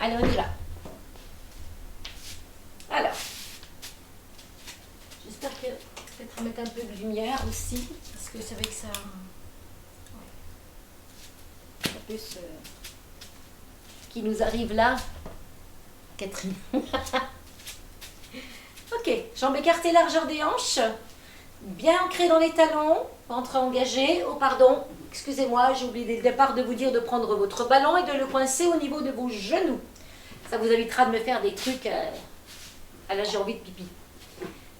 Allez, on y va. Alors, j'espère que peut-être mettre un peu de lumière aussi, parce que c'est vrai que ça peut se... qui nous arrive là, Catherine. Ok, jambes écartées, largeur des hanches, bien ancré dans les talons, ventre engagé. Oh pardon, excusez-moi, j'ai oublié dès le départ de vous dire de prendre votre ballon et de le coincer au niveau de vos genoux. Ça vous évitera de me faire des trucs à la j'ai envie de pipi.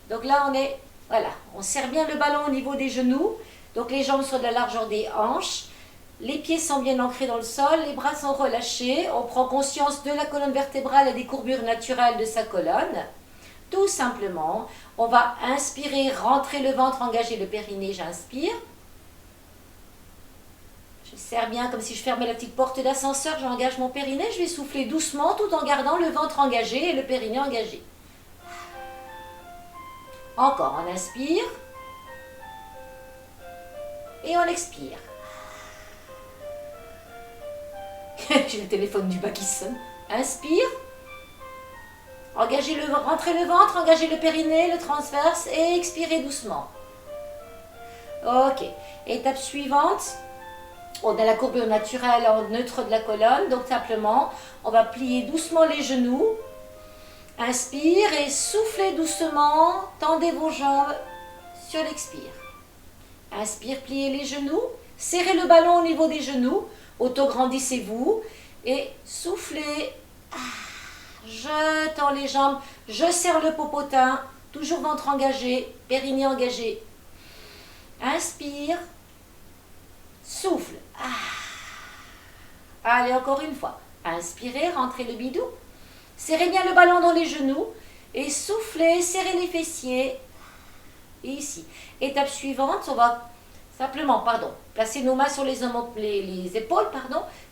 Donc là on est, voilà, on serre bien le ballon au niveau des genoux. Donc les jambes sont de la largeur des hanches. Les pieds sont bien ancrés dans le sol, les bras sont relâchés. On prend conscience de la colonne vertébrale et des courbures naturelles de sa colonne. Tout simplement, on va inspirer, rentrer le ventre, engager le périnée, j'inspire. Je serre bien comme si je fermais la petite porte d'ascenseur, j'engage mon périnée, je vais souffler doucement tout en gardant le ventre engagé et le périnée engagé. Encore, on inspire et on expire. J'ai le téléphone du bas qui sonne. Inspire. Engagez rentrez le ventre, engagez le périnée, le transverse et expirez doucement. Ok. Étape suivante. On a la courbure naturelle en neutre de la colonne. Donc simplement, on va plier doucement les genoux. Inspire et soufflez doucement. Tendez vos jambes sur l'expire. Inspire, pliez les genoux. Serrez le ballon au niveau des genoux. Auto-grandissez-vous. Et soufflez. Je tends les jambes, je serre le popotin, toujours ventre engagé, périnée engagé. Inspire, souffle. Allez, encore une fois. Inspirez, rentrez le bidou. Serrez bien le ballon dans les genoux et soufflez, serrez les fessiers. Et ici. Étape suivante, on va simplement, placer nos mains sur les épaules,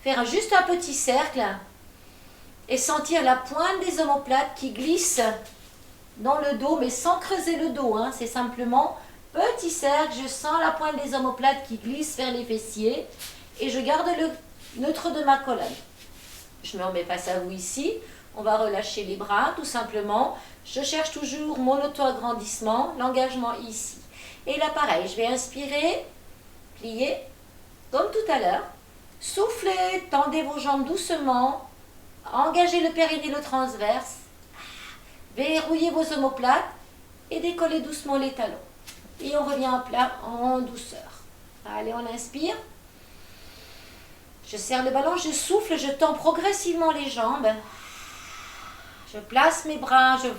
faire juste un petit cercle. Et sentir la pointe des omoplates qui glisse dans le dos, mais sans creuser le dos. C'est simplement petit cercle, je sens la pointe des omoplates qui glisse vers les fessiers et je garde le neutre de ma colonne. Je me remets face à vous ici. On va relâcher les bras, tout simplement. Je cherche toujours mon auto-agrandissement, l'engagement ici. Et là, pareil, je vais inspirer, plier, comme tout à l'heure. Soufflez, tendez vos jambes doucement. Engagez le périnée, le transverse, verrouillez vos omoplates et décollez doucement les talons. Et on revient à plat en douceur. Allez, on inspire. Je serre le ballon, je souffle, je tends progressivement les jambes. Je place mes bras, je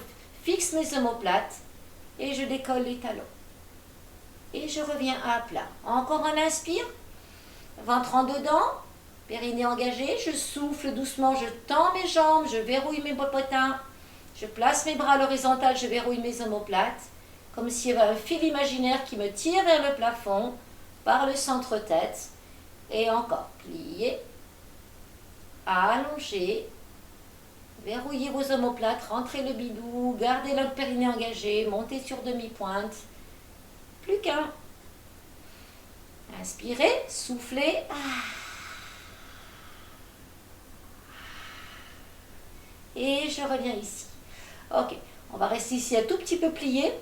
fixe mes omoplates et je décolle les talons. Et je reviens à plat. Encore un inspire, ventre en dedans. Périnée engagé, je souffle doucement, je tends mes jambes, je verrouille mes popotins, je place mes bras à l'horizontale, je verrouille mes omoplates, comme s'il y avait un fil imaginaire qui me tire vers le plafond, par le centre-tête, et encore, plier, allonger, verrouillez vos omoplates, rentrez le bidou, gardez le périnée engagé, montez sur demi-pointe, plus qu'un. Inspirez, soufflez, et je reviens ici. Ok, on va rester ici un tout petit peu plié.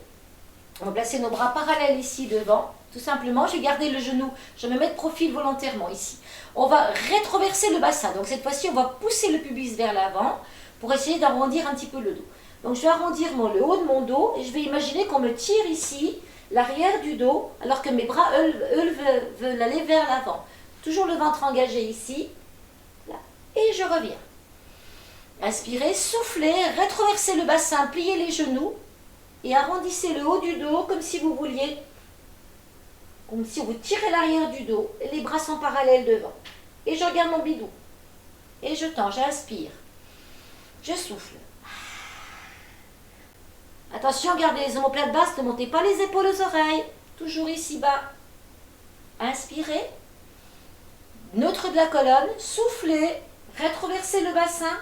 On va placer nos bras parallèles ici devant. Tout simplement, je vais garder le genou. Je vais me mettre de profil volontairement ici. On va rétroverser le bassin. Donc cette fois-ci, on va pousser le pubis vers l'avant pour essayer d'arrondir un petit peu le dos. Donc je vais arrondir le haut de mon dos et je vais imaginer qu'on me tire ici l'arrière du dos alors que mes bras, eux veulent aller vers l'avant. Toujours le ventre engagé ici. Là. Et je reviens. Inspirez, soufflez, rétroversez le bassin, pliez les genoux et arrondissez le haut du dos comme si vous vouliez, comme si vous tirez l'arrière du dos et les bras sont parallèles devant. Et je regarde mon bidou. Et je tends, j'inspire. Je souffle. Attention, gardez les omoplates basses, ne montez pas les épaules aux oreilles. Toujours ici bas. Inspirez. Neutre de la colonne, soufflez, rétroversez le bassin.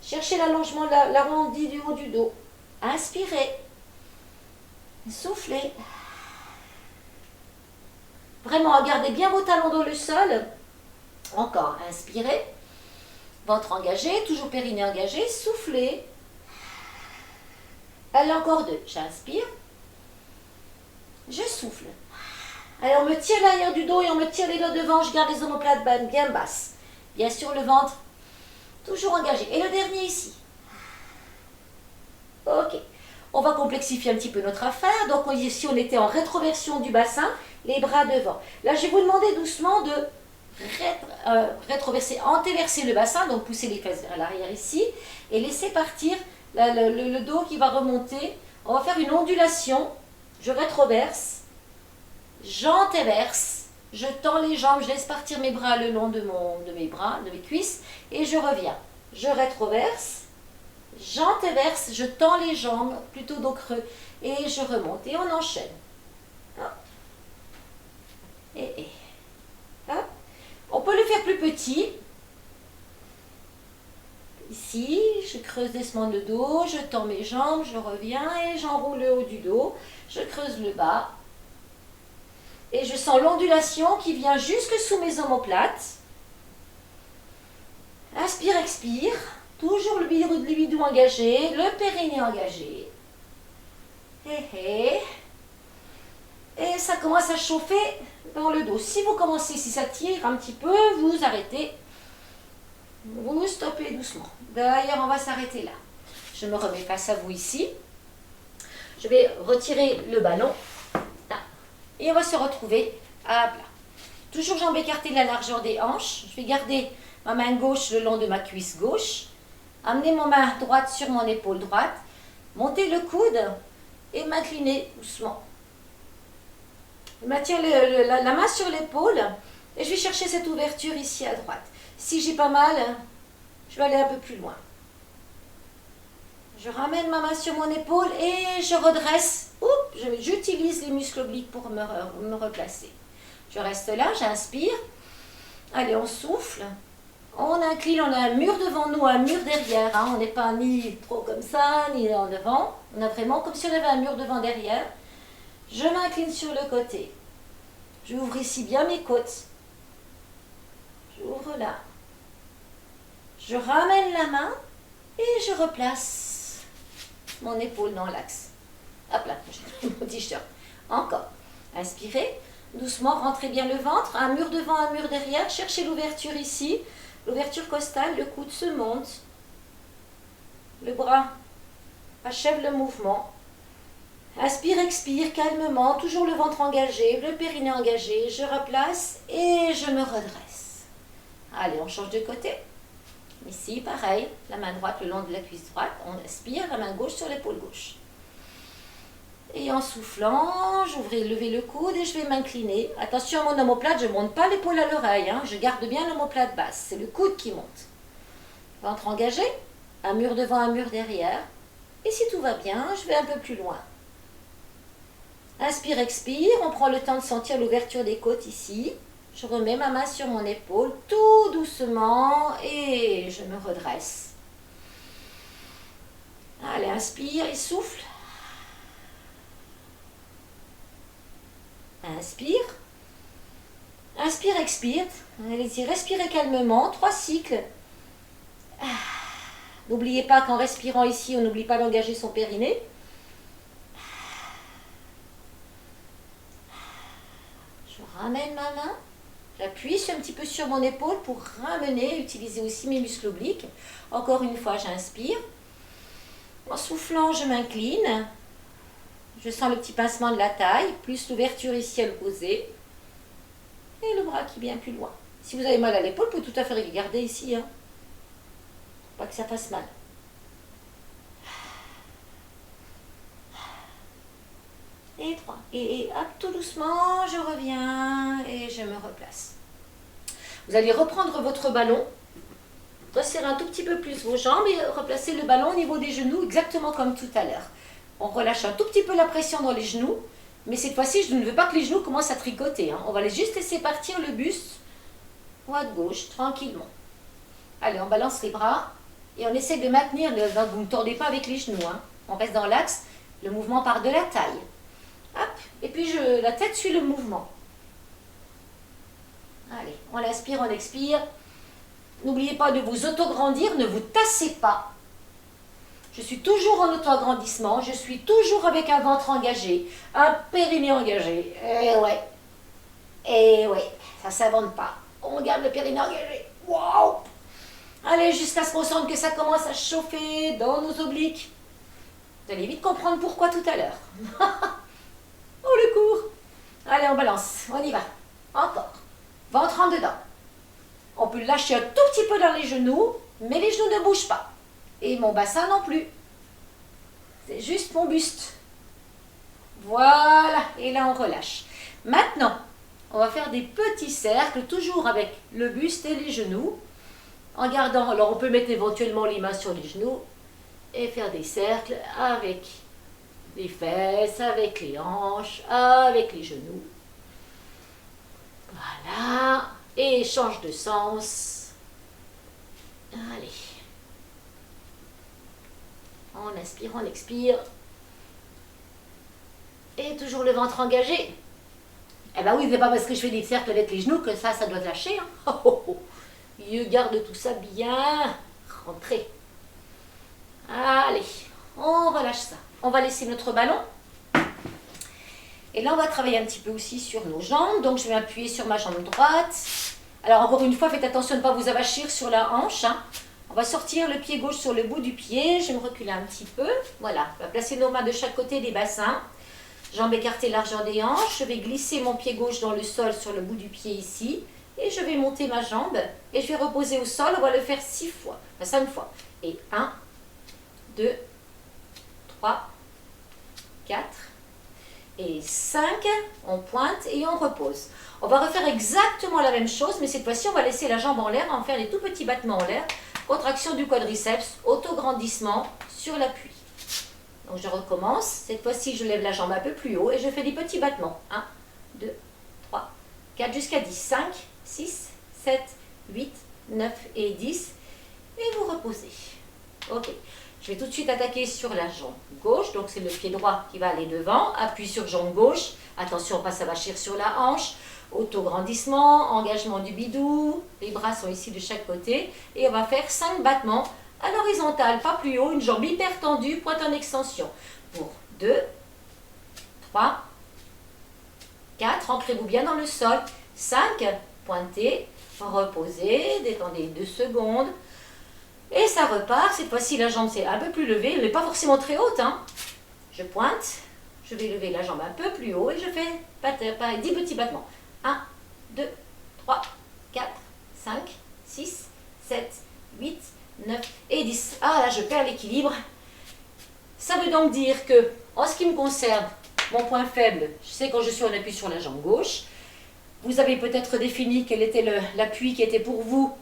Cherchez l'allongement, l'arrondi du haut du dos. Inspirez. Soufflez. Vraiment, gardez bien vos talons dans le sol. Encore, inspirez. Ventre engagé, toujours périnée engagé, soufflez. Allez, encore 2. J'inspire. Je souffle. Allez, on me tire l'arrière du dos et on me tire les doigts devant. Je garde les omoplates bien basses. Bien sûr, le ventre, toujours engagé. Et le dernier ici. Ok. On va complexifier un petit peu notre affaire. Donc, ici, on était en rétroversion du bassin, les bras devant. Là, je vais vous demander doucement de rétroverser, antéverser le bassin, donc pousser les fesses vers l'arrière ici, et laisser partir le dos qui va remonter. On va faire une ondulation. Je rétroverse, j'antéverse, je tends les jambes, je laisse partir mes bras le long de mes bras, de mes cuisses, et je reviens. Je rétroverse, j'antéverse, je tends les jambes, plutôt dos creux, et je remonte. Et on enchaîne. Hop. Et hop. On peut le faire plus petit. Ici, je creuse doucement le dos, je tends mes jambes, je reviens et j'enroule le haut du dos. Je creuse le bas. Et je sens l'ondulation qui vient jusque sous mes omoplates. Inspire, expire. Toujours le bidou engagé, le périnée engagé. Et ça commence à chauffer dans le dos. Si vous commencez, si ça tire un petit peu, vous arrêtez. Vous stoppez doucement. D'ailleurs, on va s'arrêter là. Je me remets face à vous ici. Je vais retirer le ballon. Là. Et on va se retrouver à plat. Toujours jambes écartées de la largeur des hanches. Je vais garder ma main gauche le long de ma cuisse gauche. Amener ma main droite sur mon épaule droite. Monter le coude et m'incliner doucement. Je maintiens la main sur l'épaule et je vais chercher cette ouverture ici à droite. Si j'ai pas mal, je vais aller un peu plus loin. Je ramène ma main sur mon épaule et je redresse. J'utilise les muscles obliques pour me replacer. Je reste là, j'inspire. Allez, on souffle. On incline, on a un mur devant nous, un mur derrière. Hein. On n'est pas ni trop comme ça, ni en devant. On a vraiment comme si on avait un mur devant derrière. Je m'incline sur le côté. J'ouvre ici bien mes côtes. J'ouvre là. Je ramène la main et je replace mon épaule dans l'axe. Hop là, j'ai mon t-shirt. Encore. Inspirez. Doucement, rentrez bien le ventre. Un mur devant, un mur derrière. Cherchez l'ouverture ici. L'ouverture costale, le coude se monte. Le bras achève le mouvement. Inspire, expire calmement. Toujours le ventre engagé, le périnée engagé. Je replace et je me redresse. Allez, on change de côté. Ici, pareil, la main droite le long de la cuisse droite, on inspire, la main gauche sur l'épaule gauche. Et en soufflant, levez le coude et je vais m'incliner. Attention à mon omoplate, je ne monte pas l'épaule à l'oreille, hein, je garde bien l'omoplate basse, c'est le coude qui monte. Ventre engagé, un mur devant, un mur derrière. Et si tout va bien, je vais un peu plus loin. Inspire, expire, on prend le temps de sentir l'ouverture des côtes ici. Je remets ma main sur mon épaule, tout doucement, et je me redresse. Allez, inspire et souffle. Inspire. Inspire, expire. Allez-y, respirez calmement, 3 cycles. N'oubliez pas qu'en respirant ici, on n'oublie pas d'engager son périnée. Je ramène ma main. J'appuie un petit peu sur mon épaule pour ramener, utiliser aussi mes muscles obliques. Encore une fois, j'inspire. En soufflant, je m'incline. Je sens le petit pincement de la taille, plus l'ouverture ici à l'opposé. Et le bras qui est bien plus loin. Si vous avez mal à l'épaule, vous pouvez tout à fait regarder ici. Hein. Pas que ça fasse mal. Et 3. Et hop, tout doucement, je reviens et je me replace. Vous allez reprendre votre ballon, resserrer un tout petit peu plus vos jambes et replacer le ballon au niveau des genoux, exactement comme tout à l'heure. On relâche un tout petit peu la pression dans les genoux, mais cette fois-ci, je ne veux pas que les genoux commencent à tricoter. Hein. On va juste laisser partir le buste, droite-gauche, tranquillement. Allez, on balance les bras et on essaie de maintenir, vous ne tordez pas avec les genoux, hein. On reste dans l'axe, le mouvement part de la taille. Hop, et puis la tête suit le mouvement. Allez, on inspire, on expire. N'oubliez pas de vous auto-grandir, ne vous tassez pas. Je suis toujours en auto-agrandissement, je suis toujours avec un ventre engagé, un périnée engagé. Eh ouais, ça s'invente pas. On garde le périnée engagé. Waouh! Allez, jusqu'à ce qu'on sente que ça commence à chauffer dans nos obliques. Vous allez vite comprendre pourquoi tout à l'heure. Oh le cours! Allez, on balance, on y va. Encore. Ventre en dedans. On peut lâcher un tout petit peu dans les genoux, mais les genoux ne bougent pas. Et mon bassin non plus. C'est juste mon buste. Voilà, et là on relâche. Maintenant, on va faire des petits cercles, toujours avec le buste et les genoux. En gardant, alors on peut mettre éventuellement les mains sur les genoux et faire des cercles avec les fesses, avec les hanches, avec les genoux. Voilà, et change de sens. Allez. On inspire, on expire. Et toujours le ventre engagé. Eh ben oui, c'est pas parce que je fais des cercles avec les genoux que ça doit lâcher. Hein. Oh, oh, oh. Je garde tout ça bien rentré. Allez, on relâche ça. On va laisser notre ballon. Et là, on va travailler un petit peu aussi sur nos jambes. Donc, je vais m'appuyer sur ma jambe droite. Alors, encore une fois, faites attention de ne pas vous avachir sur la hanche. Hein. On va sortir le pied gauche sur le bout du pied. Je vais me reculer un petit peu. Voilà, on va placer nos mains de chaque côté des bassins. Jambes écartées, largeur des hanches. Je vais glisser mon pied gauche dans le sol sur le bout du pied ici. Et je vais monter ma jambe. Et je vais reposer au sol. On va le faire 6 fois. Enfin, 5 fois. Et 1, 2, 3, 4 et 5. On pointe et on repose. On va refaire exactement la même chose. Mais cette fois-ci, on va laisser la jambe en l'air. On va faire des tout petits battements en l'air. Contraction du quadriceps. Auto-grandissement sur l'appui. Donc je recommence. Cette fois-ci, je lève la jambe un peu plus haut et je fais des petits battements. 1, 2, 3, 4 jusqu'à 10. 5, 6, 7, 8, 9 et 10. Et vous reposez. Ok. Je vais tout de suite attaquer sur la jambe gauche. Donc c'est le pied droit qui va aller devant. Appui sur jambe gauche. Attention, pas s'avachir sur la hanche. Auto-grandissement, engagement du bidou. Les bras sont ici de chaque côté. Et on va faire 5 battements à l'horizontale, pas plus haut. Une jambe hyper tendue, pointe en extension. Pour 2, 3, 4. Ancrez-vous bien dans le sol. 5. Pointez, reposez, détendez 2 secondes. Et ça repart. Cette fois-ci, la jambe c'est un peu plus levée. Elle n'est pas forcément très haute. Hein. Je pointe. Je vais lever la jambe un peu plus haut. Et je fais 10 petits battements. 1, 2, 3, 4, 5, 6, 7, 8, 9 et 10. Ah là, je perds l'équilibre. Ça veut donc dire que, en ce qui me concerne, mon point faible, je sais quand je suis en appui sur la jambe gauche. Vous avez peut-être défini quel était l'appui qui était pour vous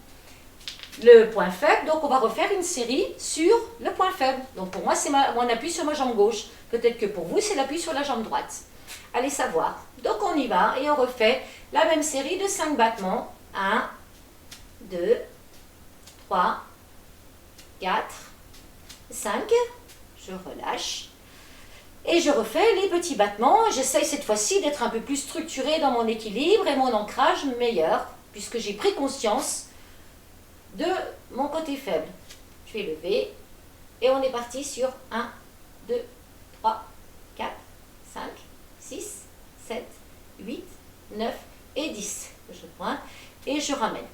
le point faible, donc on va refaire une série sur le point faible. Donc pour moi, c'est mon appui sur ma jambe gauche. Peut-être que pour vous, c'est l'appui sur la jambe droite. Allez savoir. Donc on y va et on refait la même série de 5 battements. 1, 2, 3, 4, 5. Je relâche. Et je refais les petits battements. J'essaye cette fois-ci d'être un peu plus structuré dans mon équilibre et mon ancrage meilleur, puisque j'ai pris conscience de mon côté faible. Je vais lever et on est parti sur 1, 2, 3, 4, 5, 6, 7, 8, 9 et 10. Je pointe et je ramène.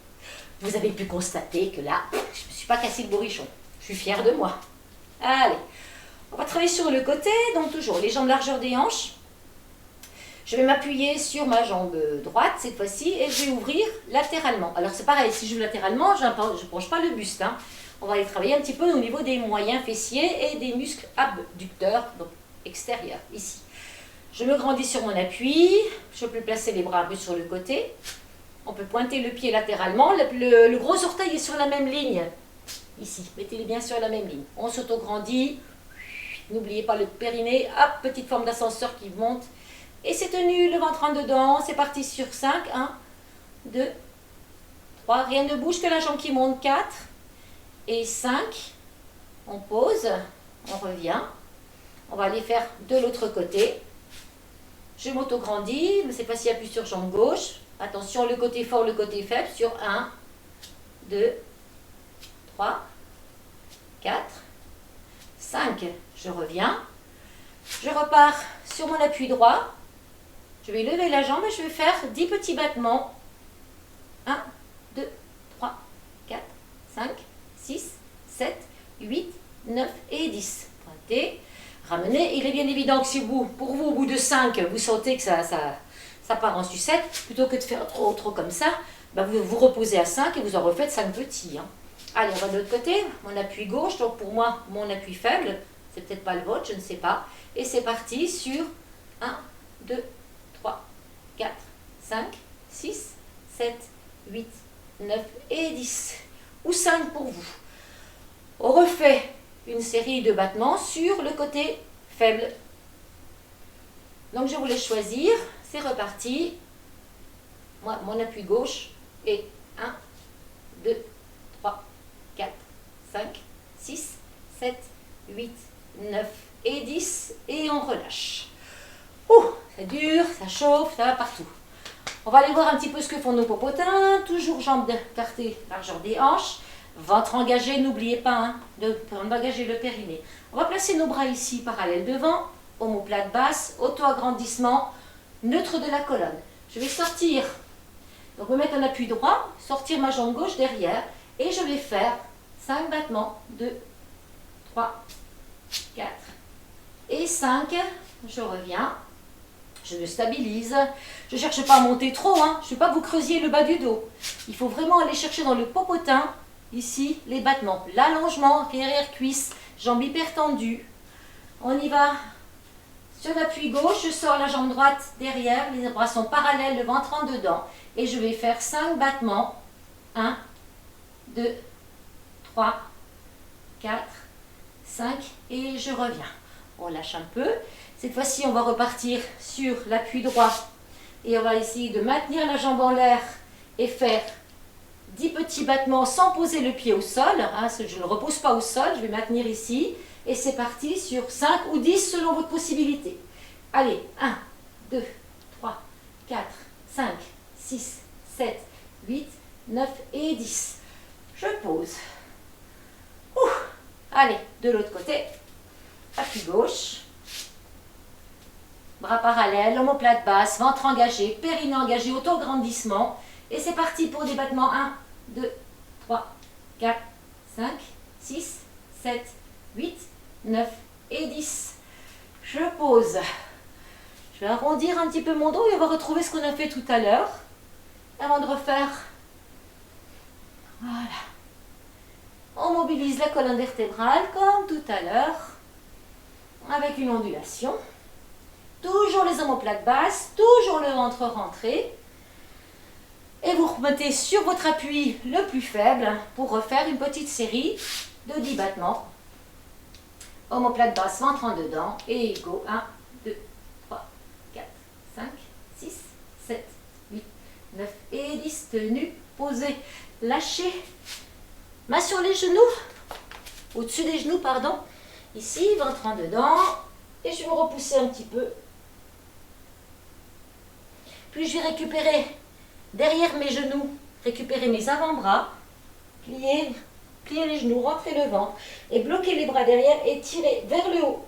Vous avez pu constater que là, je ne me suis pas cassé le bourrichon. Je suis fière de moi. Allez, on va travailler sur le côté. Donc toujours les jambes largeur des hanches. Je vais m'appuyer sur ma jambe droite cette fois-ci et je vais ouvrir latéralement. Alors c'est pareil, si je ouvre latéralement, je ne penche pas le buste. Hein. On va aller travailler un petit peu au niveau des moyens fessiers et des muscles abducteurs, donc extérieurs, ici. Je me grandis sur mon appui, je peux placer les bras un peu sur le côté. On peut pointer le pied latéralement, le gros orteil est sur la même ligne. Ici, mettez-les bien sur la même ligne. On s'auto-grandit, n'oubliez pas le périnée, hop, petite forme d'ascenseur qui monte. Et c'est tenu, le ventre en dedans, c'est parti sur 5, 1, 2, 3, rien ne bouge que la jambe qui monte, 4 et 5. On pose, on revient. On va aller faire de l'autre côté. Je m'auto-grandis, mais cette fois-ci appuie sur jambe gauche. Attention, le côté fort, le côté faible, sur 1, 2, 3, 4, 5. Je reviens. Je repars sur mon appui droit. Je vais lever la jambe et je vais faire 10 petits battements. 1, 2, 3, 4, 5, 6, 7, 8, 9 et 10. Pointez, ramenez. Il est bien évident que si vous, pour vous, au bout de 5, vous sentez que ça part en sucette, plutôt que de faire trop comme ça, ben vous vous reposez à 5 et vous en refaites 5 petits. Hein. Allez, on va de l'autre côté. Mon appui gauche, donc pour moi, mon appui faible. C'est peut-être pas le vôtre, je ne sais pas. Et c'est parti sur 1, 2, 3, 4, 5, 6, 7, 8, 9 et 10. Ou 5 pour vous. On refait une série de battements sur le côté faible. Donc je vous laisse choisir. C'est reparti. Moi, mon appui gauche est 1, 2, 3, 4, 5, 6, 7, 8, 9 et 10. Et on relâche. Ouh, ça dure, ça chauffe, ça va partout. On va aller voir un petit peu ce que font nos popotins. Toujours jambes écartées, largeur des hanches. Ventre engagé, n'oubliez pas d'engager le périnée. On va placer nos bras ici, parallèles devant. Omoplate basse, auto-agrandissement, neutre de la colonne. Je vais sortir, donc me mettre un appui droit, sortir ma jambe gauche derrière. Et je vais faire 5 battements. 2, 3, 4 et 5. Je reviens. Je me stabilise. Je ne cherche pas à monter trop. Je ne veux pas que vous creusiez le bas du dos. Il faut vraiment aller chercher dans le popotin, ici, les battements. L'allongement, arrière-cuisse, jambes hyper tendues. On y va. Sur l'appui gauche, je sors la jambe droite derrière. Les bras sont parallèles, le ventre en dedans. Et je vais faire 5 battements. 1, 2, 3, 4, 5. Et je reviens. On lâche un peu. Cette fois-ci, on va repartir sur l'appui droit et on va essayer de maintenir la jambe en l'air et faire 10 petits battements sans poser le pied au sol. Je ne le repose pas au sol, je vais maintenir ici. Et c'est parti sur 5 ou 10 selon votre possibilité. Allez, 1, 2, 3, 4, 5, 6, 7, 8, 9 et 10. Je pose. Ouh. Allez, de l'autre côté, appui gauche. Bras parallèles, omoplate basse, ventre engagé, périnée engagé, auto-grandissement. Et c'est parti pour des battements 1, 2, 3, 4, 5, 6, 7, 8, 9 et 10. Je pose. Je vais arrondir un petit peu mon dos et on va retrouver ce qu'on a fait tout à l'heure. Avant de refaire. Voilà. On mobilise la colonne vertébrale comme tout à l'heure. Avec une ondulation. Toujours les omoplates basses, toujours le ventre rentré. Et vous remettez sur votre appui le plus faible pour refaire une petite série de 10 battements. Omoplate basse, ventre en dedans. Et go. 1, 2, 3, 4, 5, 6, 7, 8, 9 et 10. Tenue, posée, lâchez. Main sur les genoux. Au-dessus des genoux, pardon. Ici, ventre en dedans. Et je vais me repousser un petit peu. Puis je vais récupérer derrière mes genoux, récupérer mes avant-bras, plier les genoux, rentrer le ventre et bloquer les bras derrière et tirer vers le haut.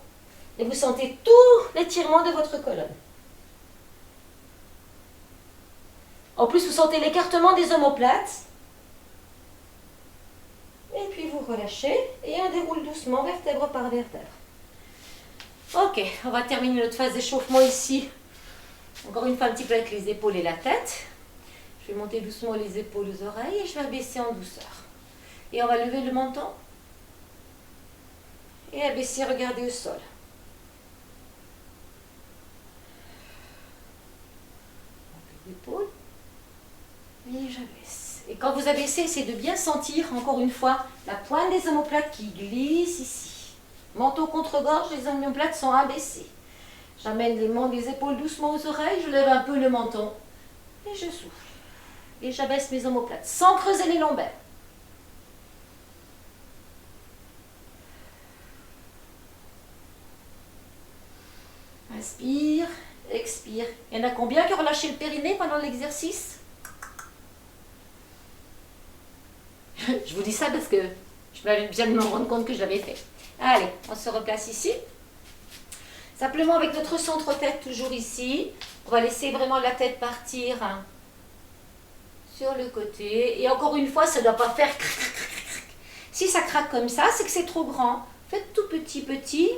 Et vous sentez tout l'étirement de votre colonne. En plus, vous sentez l'écartement des omoplates. Et puis vous relâchez et on déroule doucement vertèbre par vertèbre. Ok, on va terminer notre phase d'échauffement ici. Encore une fois, un petit peu avec les épaules et la tête. Je vais monter doucement les épaules aux oreilles et je vais abaisser en douceur. Et on va lever le menton. Et abaisser, regarder au sol. Les épaules. Et j'abaisse. Et quand vous abaissez, essayez de bien sentir, encore une fois, la pointe des omoplates qui glisse ici. Menton contre gorge, les omoplates sont abaissées. J'amène les épaules doucement aux oreilles, je lève un peu le menton et je souffle. Et j'abaisse mes omoplates sans creuser les lombaires. Inspire, expire. Il y en a combien qui ont relâché le périnée pendant l'exercice? Je vous dis ça parce que Je viens de me rendre compte que je l'avais fait. Allez, on se replace ici. Simplement avec notre centre-tête toujours ici. On va laisser vraiment la tête partir sur le côté. Et encore une fois, ça ne doit pas faire... Si ça craque comme ça, c'est que c'est trop grand. Faites tout petit.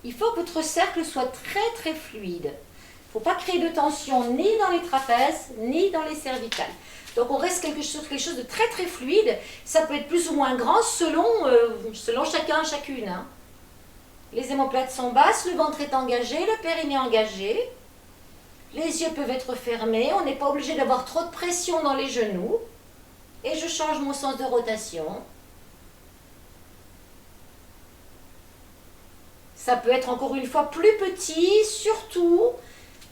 Il faut que votre cercle soit très fluide. Il ne faut pas créer de tension ni dans les trapèzes, ni dans les cervicales. Donc on reste quelque chose de très fluide. Ça peut être plus ou moins grand selon chacun, chacune. Hein. Les omoplates sont basses, le ventre est engagé, le périnée engagé. Les yeux peuvent être fermés. On n'est pas obligé d'avoir trop de pression dans les genoux. Et je change mon sens de rotation. Ça peut être encore une fois plus petit, surtout,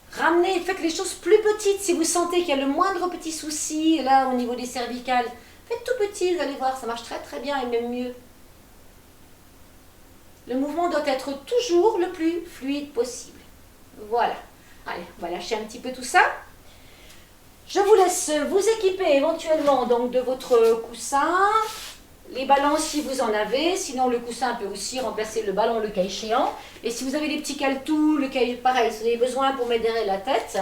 faites les choses plus petites. Si vous sentez qu'il y a le moindre petit souci, là, au niveau des cervicales, faites tout petit, vous allez voir, ça marche très bien et même mieux. Le mouvement doit être toujours le plus fluide possible. Voilà. Allez, on va lâcher un petit peu tout ça. Je vous laisse vous équiper éventuellement donc de votre coussin. Les ballons si vous en avez, sinon le coussin peut aussi remplacer le ballon le cas échéant. Et si vous avez des petits caltous, pareil, si vous avez besoin pour m'aider la tête.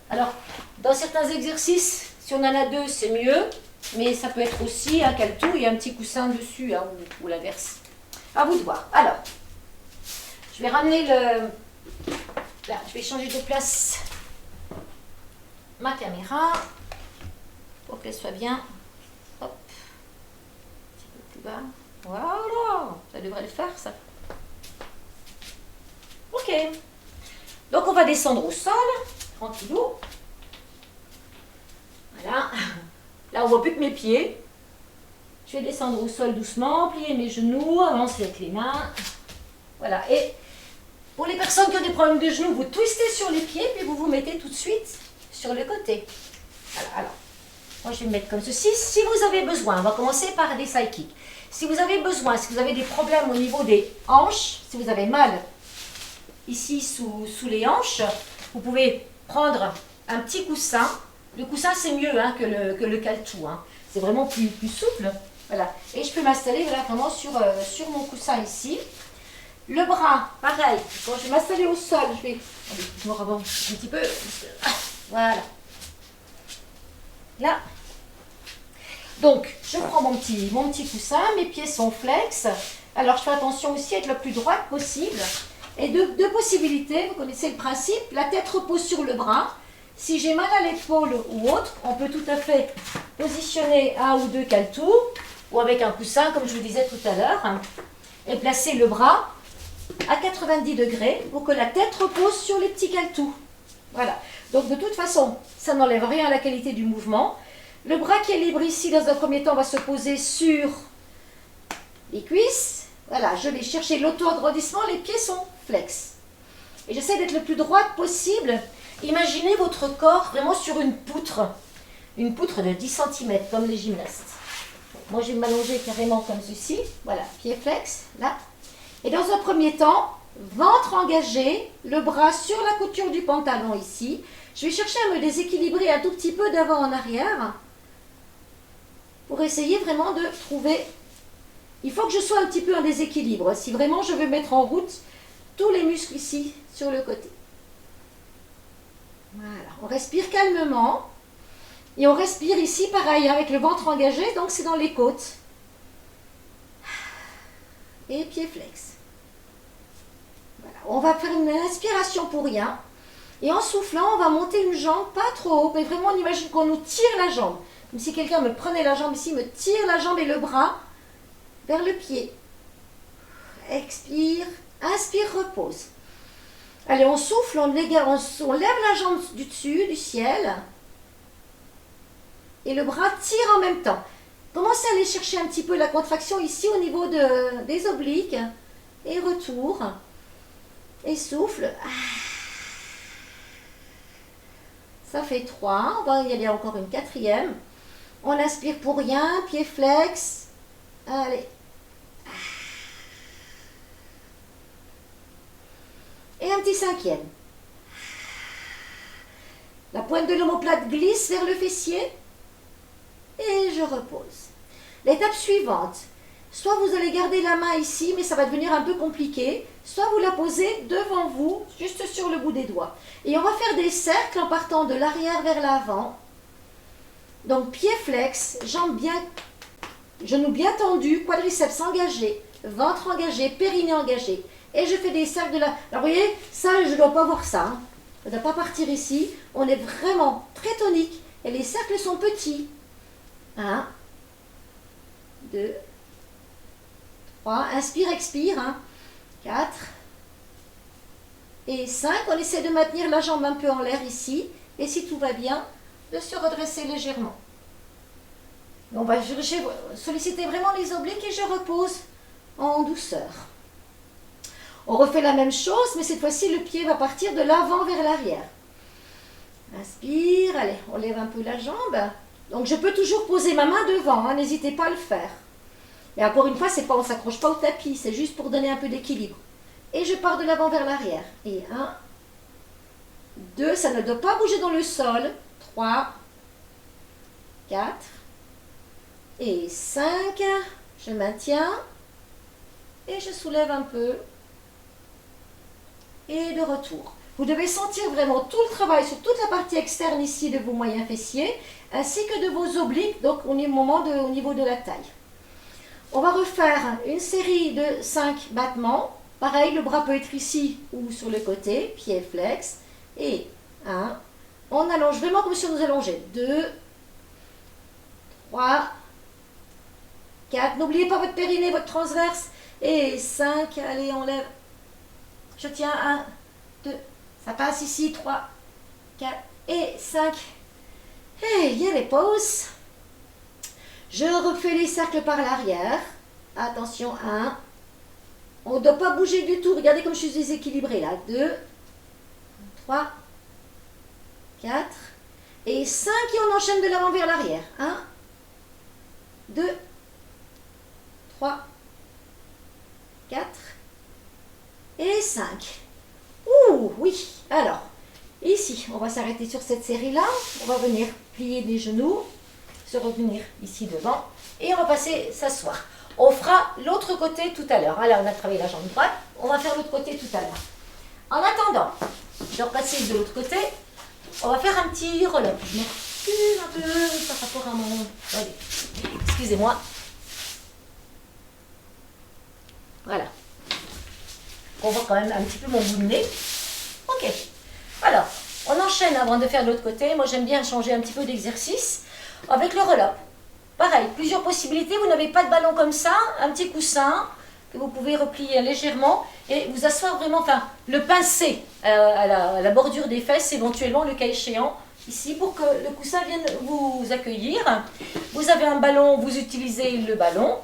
Alors, dans certains exercices, si on en a deux, c'est mieux. Mais ça peut être aussi un caltou et un petit coussin dessus, hein, ou l'inverse. À vous de voir. Alors, je vais ramener le... Là, je vais changer de place ma caméra pour qu'elle soit bien... Hop. Bas. Voilà, ça devrait le faire ça. Ok, donc on va descendre au sol, tranquillou. Voilà, là on voit plus que mes pieds. Je vais descendre au sol doucement, plier mes genoux, avancer avec les mains. Voilà, et pour les personnes qui ont des problèmes de genoux, vous twistez sur les pieds, puis vous vous mettez tout de suite sur le côté. Voilà, alors. Moi, je vais me mettre comme ceci. Si vous avez besoin, on va commencer par des side kicks. Si vous avez besoin, si vous avez des problèmes au niveau des hanches, si vous avez mal ici sous les hanches, vous pouvez prendre un petit coussin. Le coussin, c'est mieux hein, que le caltou. Hein. C'est vraiment plus souple. Voilà. Et je peux m'installer voilà, vraiment sur mon coussin ici. Le bras, pareil. Quand je vais m'installer au sol, je vais... Allez, je me rebondis un petit peu. Voilà. Là. Donc, je prends mon petit coussin, mes pieds sont flex. Alors, je fais attention aussi à être le plus droite possible. Et deux possibilités, vous connaissez le principe, la tête repose sur le bras. Si j'ai mal à l'épaule ou autre, on peut tout à fait positionner un ou deux caltous, ou avec un coussin, comme je vous disais tout à l'heure, et placer le bras à 90 degrés pour que la tête repose sur les petits caltous. Voilà. Donc, de toute façon, ça n'enlève rien à la qualité du mouvement. Le bras qui est libre ici, dans un premier temps, va se poser sur les cuisses. Voilà, je vais chercher l'auto-agrandissement, les pieds sont flex. Et j'essaie d'être le plus droite possible. Imaginez votre corps vraiment sur une poutre de 10 cm, comme les gymnastes. Moi, je vais m'allonger carrément comme ceci. Voilà, pieds flex, là. Et dans un premier temps, ventre engagé, le bras sur la couture du pantalon ici. Je vais chercher à me déséquilibrer un tout petit peu d'avant en arrière pour essayer vraiment de trouver... Il faut que je sois un petit peu en déséquilibre si vraiment je veux mettre en route tous les muscles ici sur le côté. Voilà, on respire calmement et on respire ici pareil avec le ventre engagé, donc c'est dans les côtes. Et pieds flex. Voilà, on va faire une inspiration pour rien. Et en soufflant, on va monter une jambe, pas trop haut, mais vraiment on imagine qu'on nous tire la jambe. Comme si quelqu'un me prenait la jambe ici, me tire la jambe et le bras vers le pied. Expire, inspire, repose. Allez, on souffle, on lève la jambe du dessus, du ciel. Et le bras tire en même temps. Commencez à aller chercher un petit peu la contraction ici au niveau des obliques. Et retour. Et souffle. Ça fait 3. On va y aller encore une 4e. On inspire pour rien. Pied flex. Allez. Et un petit 5e. La pointe de l'omoplate glisse vers le fessier. Et je repose. L'étape suivante. soit vous allez garder la main ici, mais ça va devenir un peu compliqué, soit vous la posez devant vous, juste sur le bout des doigts. Et on va faire des cercles en partant de l'arrière vers l'avant. Donc pied flex, jambes bien, genoux bien tendus, quadriceps engagés, ventre engagé, périnée engagé. Et je fais des cercles de la... Alors vous voyez, ça je ne dois pas voir ça. Hein. Ça ne doit pas partir ici. On est vraiment très tonique. Et les cercles sont petits. 1, 2, 3. Inspire, expire. 4. Et 5. On essaie de maintenir la jambe un peu en l'air ici. Et si tout va bien, de se redresser légèrement. On va solliciter vraiment les obliques et je repose en douceur. On refait la même chose, mais cette fois-ci, le pied va partir de l'avant vers l'arrière. Inspire, allez, on lève un peu la jambe. Donc, je peux toujours poser ma main devant, hein, n'hésitez pas à le faire. Mais encore une fois, on ne s'accroche pas au tapis, c'est juste pour donner un peu d'équilibre. Et je pars de l'avant vers l'arrière. Et 1, 2, ça ne doit pas bouger dans le sol. 3, 4 et 5. Je maintiens et je soulève un peu. Et de retour. Vous devez sentir vraiment tout le travail sur toute la partie externe ici de vos moyens fessiers, ainsi que de vos obliques, donc au niveau de la taille. On va refaire une série de 5 battements. Pareil, le bras peut être ici ou sur le côté, pied flex. Et 1, on allonge vraiment comme si on nous allongeait. 2, 3, 4. N'oubliez pas votre périnée, votre transverse. Et 5, allez, on lève. Je tiens 1, 2, ça passe ici, 3, 4 et 5. Et il y a les pauses. Je refais les cercles par l'arrière. Attention, 1. On ne doit pas bouger du tout. Regardez comme je suis déséquilibrée là. 2, 3, 4 et 5. Et on enchaîne de l'avant vers l'arrière. 1, 2, 3, 4 et 5. Ouh, oui. Alors, ici, on va s'arrêter sur cette série-là. On va venir plier les genoux, se revenir ici devant. Et on va passer s'asseoir. On fera l'autre côté tout à l'heure. Là, on a travaillé la jambe droite. On va faire l'autre côté tout à l'heure. En attendant de repasser de l'autre côté, on va faire un petit roll-up. Je me recule un peu par rapport à mon... Allez, excusez-moi. Voilà. On voit quand même un petit peu mon bout de nez. Ok. Alors, on enchaîne avant de faire de l'autre côté. Moi, j'aime bien changer un petit peu d'exercice avec le roll-up. Pareil, plusieurs possibilités. Vous n'avez pas de ballon comme ça, un petit coussin que vous pouvez replier légèrement et vous asseoir vraiment, enfin, le pincer à la bordure des fesses, éventuellement, le cas échéant, ici, pour que le coussin vienne vous accueillir. Vous avez un ballon, vous utilisez le ballon.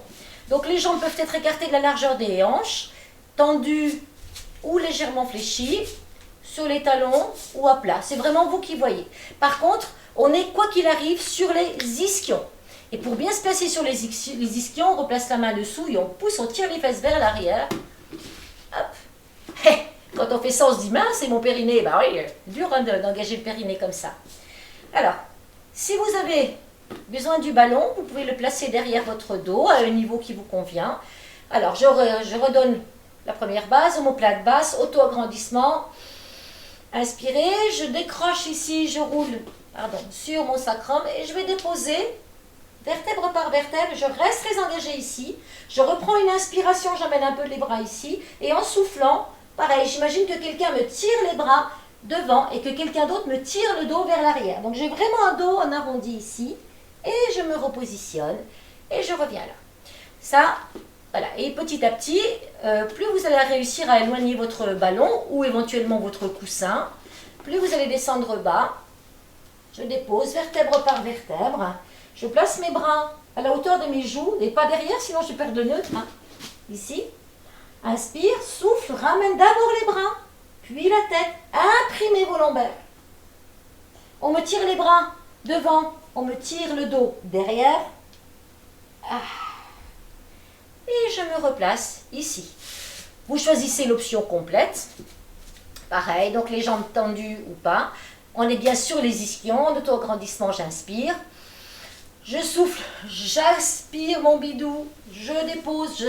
Donc, les jambes peuvent être écartées de la largeur des hanches, tendues ou légèrement fléchies, sur les talons ou à plat. C'est vraiment vous qui voyez. Par contre, on est, quoi qu'il arrive, sur les ischions. Et pour bien se placer sur les ischions, on replace la main dessous et on pousse, on tire les fesses vers l'arrière. Hop. Quand on fait ça, on se dit, mince, c'est mon périnée. Bah oui, dur hein, d'engager le périnée comme ça. Alors, si vous avez besoin du ballon, vous pouvez le placer derrière votre dos, à un niveau qui vous convient. Alors, je redonne la première base, omoplate basse, auto-agrandissement. Inspirez, je décroche ici, je roule sur mon sacrum et je vais déposer vertèbre par vertèbre. Je reste très engagée ici. Je reprends une inspiration, j'amène un peu les bras ici et en soufflant, pareil, j'imagine que quelqu'un me tire les bras devant et que quelqu'un d'autre me tire le dos vers l'arrière. Donc j'ai vraiment un dos en arrondi ici et je me repositionne et je reviens là. Ça, voilà. Et petit à petit, plus vous allez réussir à éloigner votre ballon ou éventuellement votre coussin, plus vous allez descendre bas. Je dépose vertèbre par vertèbre. Je place mes bras à la hauteur de mes joues et pas derrière, sinon je perds le neutre. Hein. Ici. Inspire, souffle, ramène d'abord les bras, puis la tête. Imprimez vos lombaires. On me tire les bras devant, on me tire le dos derrière. Et je me replace ici. Vous choisissez l'option complète. Pareil, donc les jambes tendues ou pas. On est bien sur les ischions, en auto-agrandissement, j'inspire. Je souffle, j'aspire mon bidou, je dépose,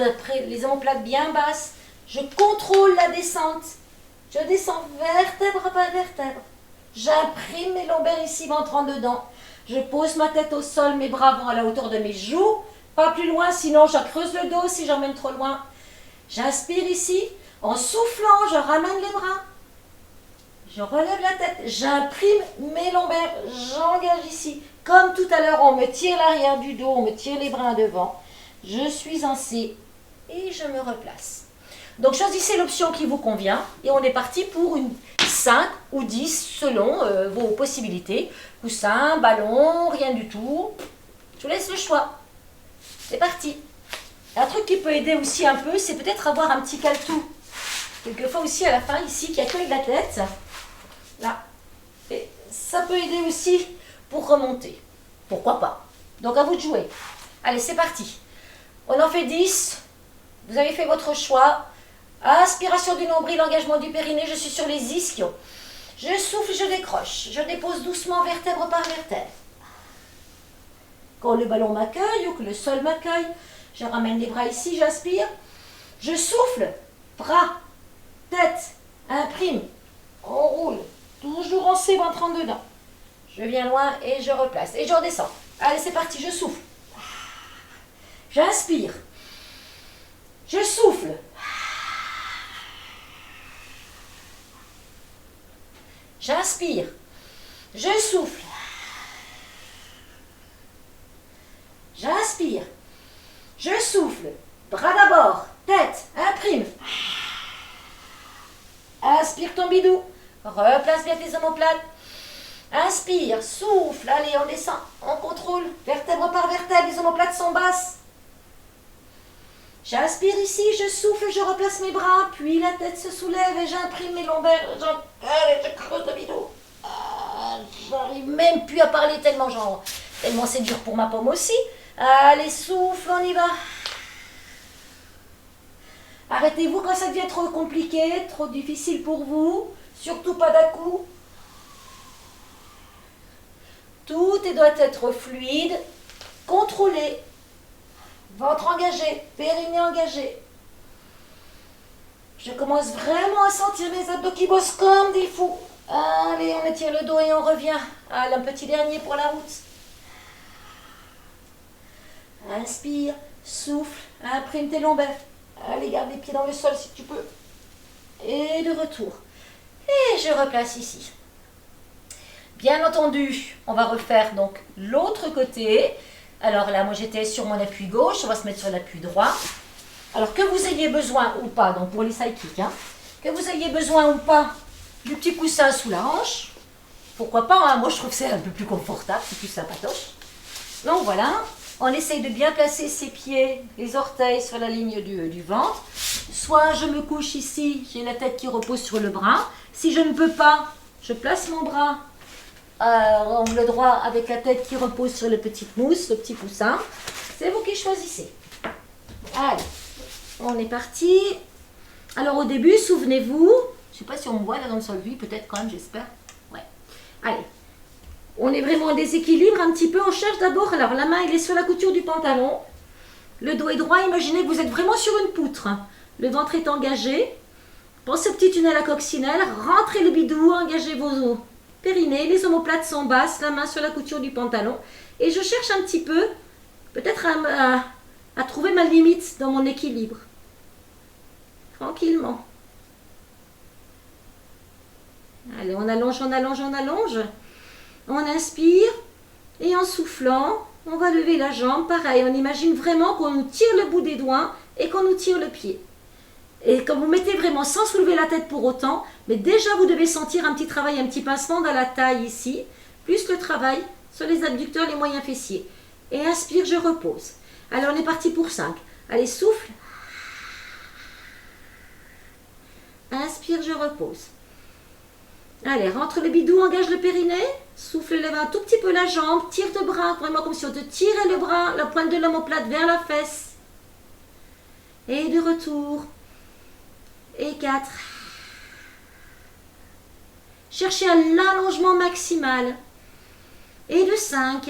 les omoplates bien basses, je contrôle la descente, je descends vertèbre par vertèbre, j'imprime mes lombaires ici, ventrant dedans, je pose ma tête au sol, mes bras vont à la hauteur de mes joues, pas plus loin, sinon je creuse le dos si j'emmène trop loin. J'inspire ici, en soufflant, je ramène les bras, je relève la tête, j'imprime mes lombaires, j'engage ici. Comme tout à l'heure, on me tire l'arrière du dos, on me tire les bras devant. Je suis en C et je me replace. Donc choisissez l'option qui vous convient et on est parti pour une 5 ou 10 selon vos possibilités. Coussin, ballon, rien du tout. Je vous laisse le choix. C'est parti. Un truc qui peut aider aussi un peu, c'est peut-être avoir un petit caletou. Quelquefois aussi à la fin ici qui accueille la tête. Là. Et ça peut aider aussi pour remonter. Pourquoi pas? Donc à vous de jouer. Allez, c'est parti. On en fait 10. Vous avez fait votre choix. Aspiration du nombril, engagement du périnée, je suis sur les ischios. Je souffle, je décroche. Je dépose doucement vertèbre par vertèbre. Quand le ballon m'accueille ou que le sol m'accueille, je ramène les bras ici, j'aspire. Je souffle, bras, tête, imprime. On roule. Toujours en C, ventre en dedans. Je viens loin et je replace. Et je redescends. Allez, c'est parti, je souffle. J'inspire. Je souffle. J'inspire. Je souffle. J'inspire. Je souffle. Bras d'abord. Tête. Imprime. Inspire ton bidou. Replace bien tes omoplates. Inspire, souffle, allez, on descend, on contrôle, vertèbre par vertèbre, les omoplates sont basses. J'inspire ici, je souffle, je replace mes bras, puis la tête se soulève et j'imprime mes lombaires, je creuse le bidou. J'arrive même plus à parler tellement c'est dur pour ma pomme aussi. Allez, souffle, on y va. Arrêtez-vous quand ça devient trop compliqué, trop difficile pour vous, surtout pas d'à-coup. Tout doit être fluide, contrôlé, ventre engagé, périnée engagé. Je commence vraiment à sentir mes abdos qui bossent comme des fous. Allez, on étire le dos et on revient. Allez, un petit dernier pour la route. Inspire, souffle, imprime tes lombaires. Allez, garde les pieds dans le sol si tu peux. Et de retour. Et je replace ici. Bien entendu, on va refaire donc l'autre côté. Alors là, moi j'étais sur mon appui gauche, on va se mettre sur l'appui droit. Alors que vous ayez besoin ou pas, donc pour les side kicks, que vous ayez besoin ou pas du petit coussin sous la hanche, pourquoi pas, moi je trouve que c'est un peu plus confortable, c'est plus sympatoche. Donc voilà, on essaye de bien placer ses pieds, les orteils sur la ligne du ventre. Soit je me couche ici, j'ai la tête qui repose sur le bras. Si je ne peux pas, je place mon bras angle droit avec la tête qui repose sur le petit mousse, le petit coussin. C'est vous qui choisissez. Allez, on est parti. Alors au début, souvenez-vous, je ne sais pas si on me voit là dans le sol, oui, peut-être quand même, j'espère. Ouais. Allez, on est vraiment en déséquilibre un petit peu. On cherche d'abord, alors la main elle est sur la couture du pantalon. Le dos est droit, imaginez que vous êtes vraiment sur une poutre. Le ventre est engagé. Pensez au petit tunnel à coccinelle, rentrez le bidou, engagez vos os. Périnée, les omoplates sont basses, la main sur la couture du pantalon. Et je cherche un petit peu, peut-être à trouver ma limite dans mon équilibre. Tranquillement. Allez, on allonge, on allonge, on allonge. On inspire et en soufflant, on va lever la jambe. Pareil, on imagine vraiment qu'on nous tire le bout des doigts et qu'on nous tire le pied. Et quand vous mettez vraiment sans soulever la tête pour autant, mais déjà vous devez sentir un petit travail, un petit pincement dans la taille ici, plus le travail sur les abducteurs, les moyens fessiers. Et inspire, je repose. Alors on est parti pour 5. Allez, souffle. Inspire, je repose. Allez, rentre le bidou, engage le périnée. Souffle, lève un tout petit peu la jambe, tire le bras, vraiment comme si on te tirait le bras, la pointe de l'omoplate vers la fesse. Et de retour. Et 4. Cherchez un allongement maximal. Et de 5.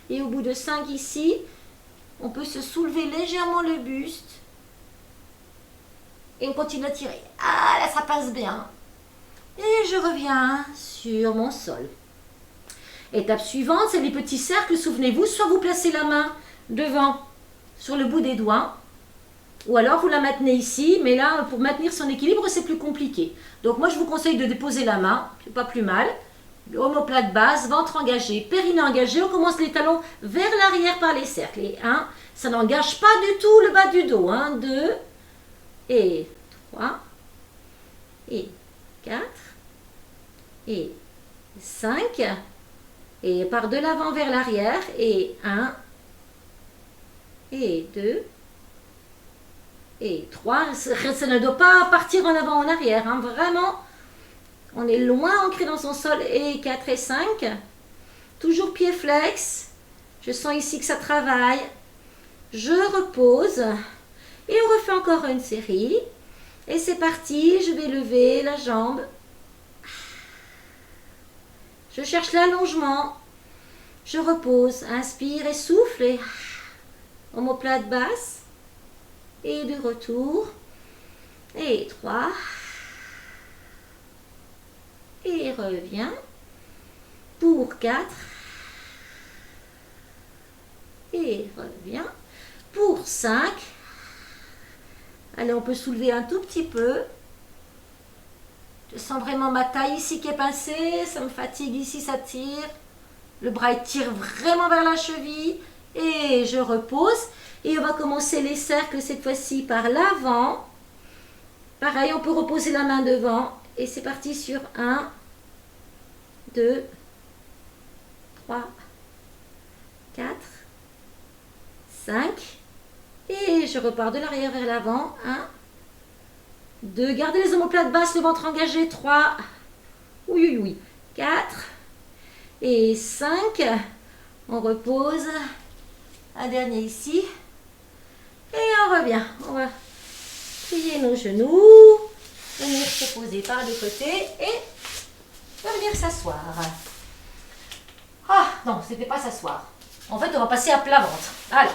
Et au bout de 5 ici, on peut se soulever légèrement le buste. Et on continue à tirer. Ah, là, ça passe bien. Et je reviens sur mon sol. Étape suivante, c'est les petits cercles. Souvenez-vous, soit vous placez la main devant, sur le bout des doigts, ou alors vous la maintenez ici, mais là, pour maintenir son équilibre, c'est plus compliqué. Donc moi, je vous conseille de déposer la main, c'est pas plus mal. Omoplate basse, ventre engagé, périnée engagé. On commence les talons vers l'arrière par les cercles. Et 1, ça n'engage pas du tout le bas du dos. 1, 2, et 3, et 4, et 5, et par de l'avant vers l'arrière, et 1, et 2, et 3. Ça ne doit pas partir en avant, en arrière, hein. Vraiment, on est loin ancré dans son sol, et 4 et 5. Toujours pied flex. Je sens ici que ça travaille. Je repose, et on refait encore une série. Et c'est parti, je vais lever la jambe. Je cherche l'allongement. Je repose, inspire et souffle. Et omoplate basse. Et de retour. Et 3. Et reviens. Pour 4. Et reviens. Pour 5. Allez, on peut soulever un tout petit peu. Je sens vraiment ma taille ici qui est pincée. Ça me fatigue ici, ça tire. Le bras il tire vraiment vers la cheville. Et je repose. Et on va commencer les cercles cette fois-ci par l'avant. Pareil, on peut reposer la main devant. Et c'est parti sur 1, 2, 3, 4, 5. Et je repars de l'arrière vers l'avant. 1, 2. Gardez les omoplates basses, le ventre engagé. 3. Oui, oui, oui. 4. Et 5. On repose. Un dernier ici. Et on revient. On va plier nos genoux. Venir se poser par le côté. Et venir s'asseoir. Ah, non, c'était pas s'asseoir. En fait, on va passer à plat ventre. Allez.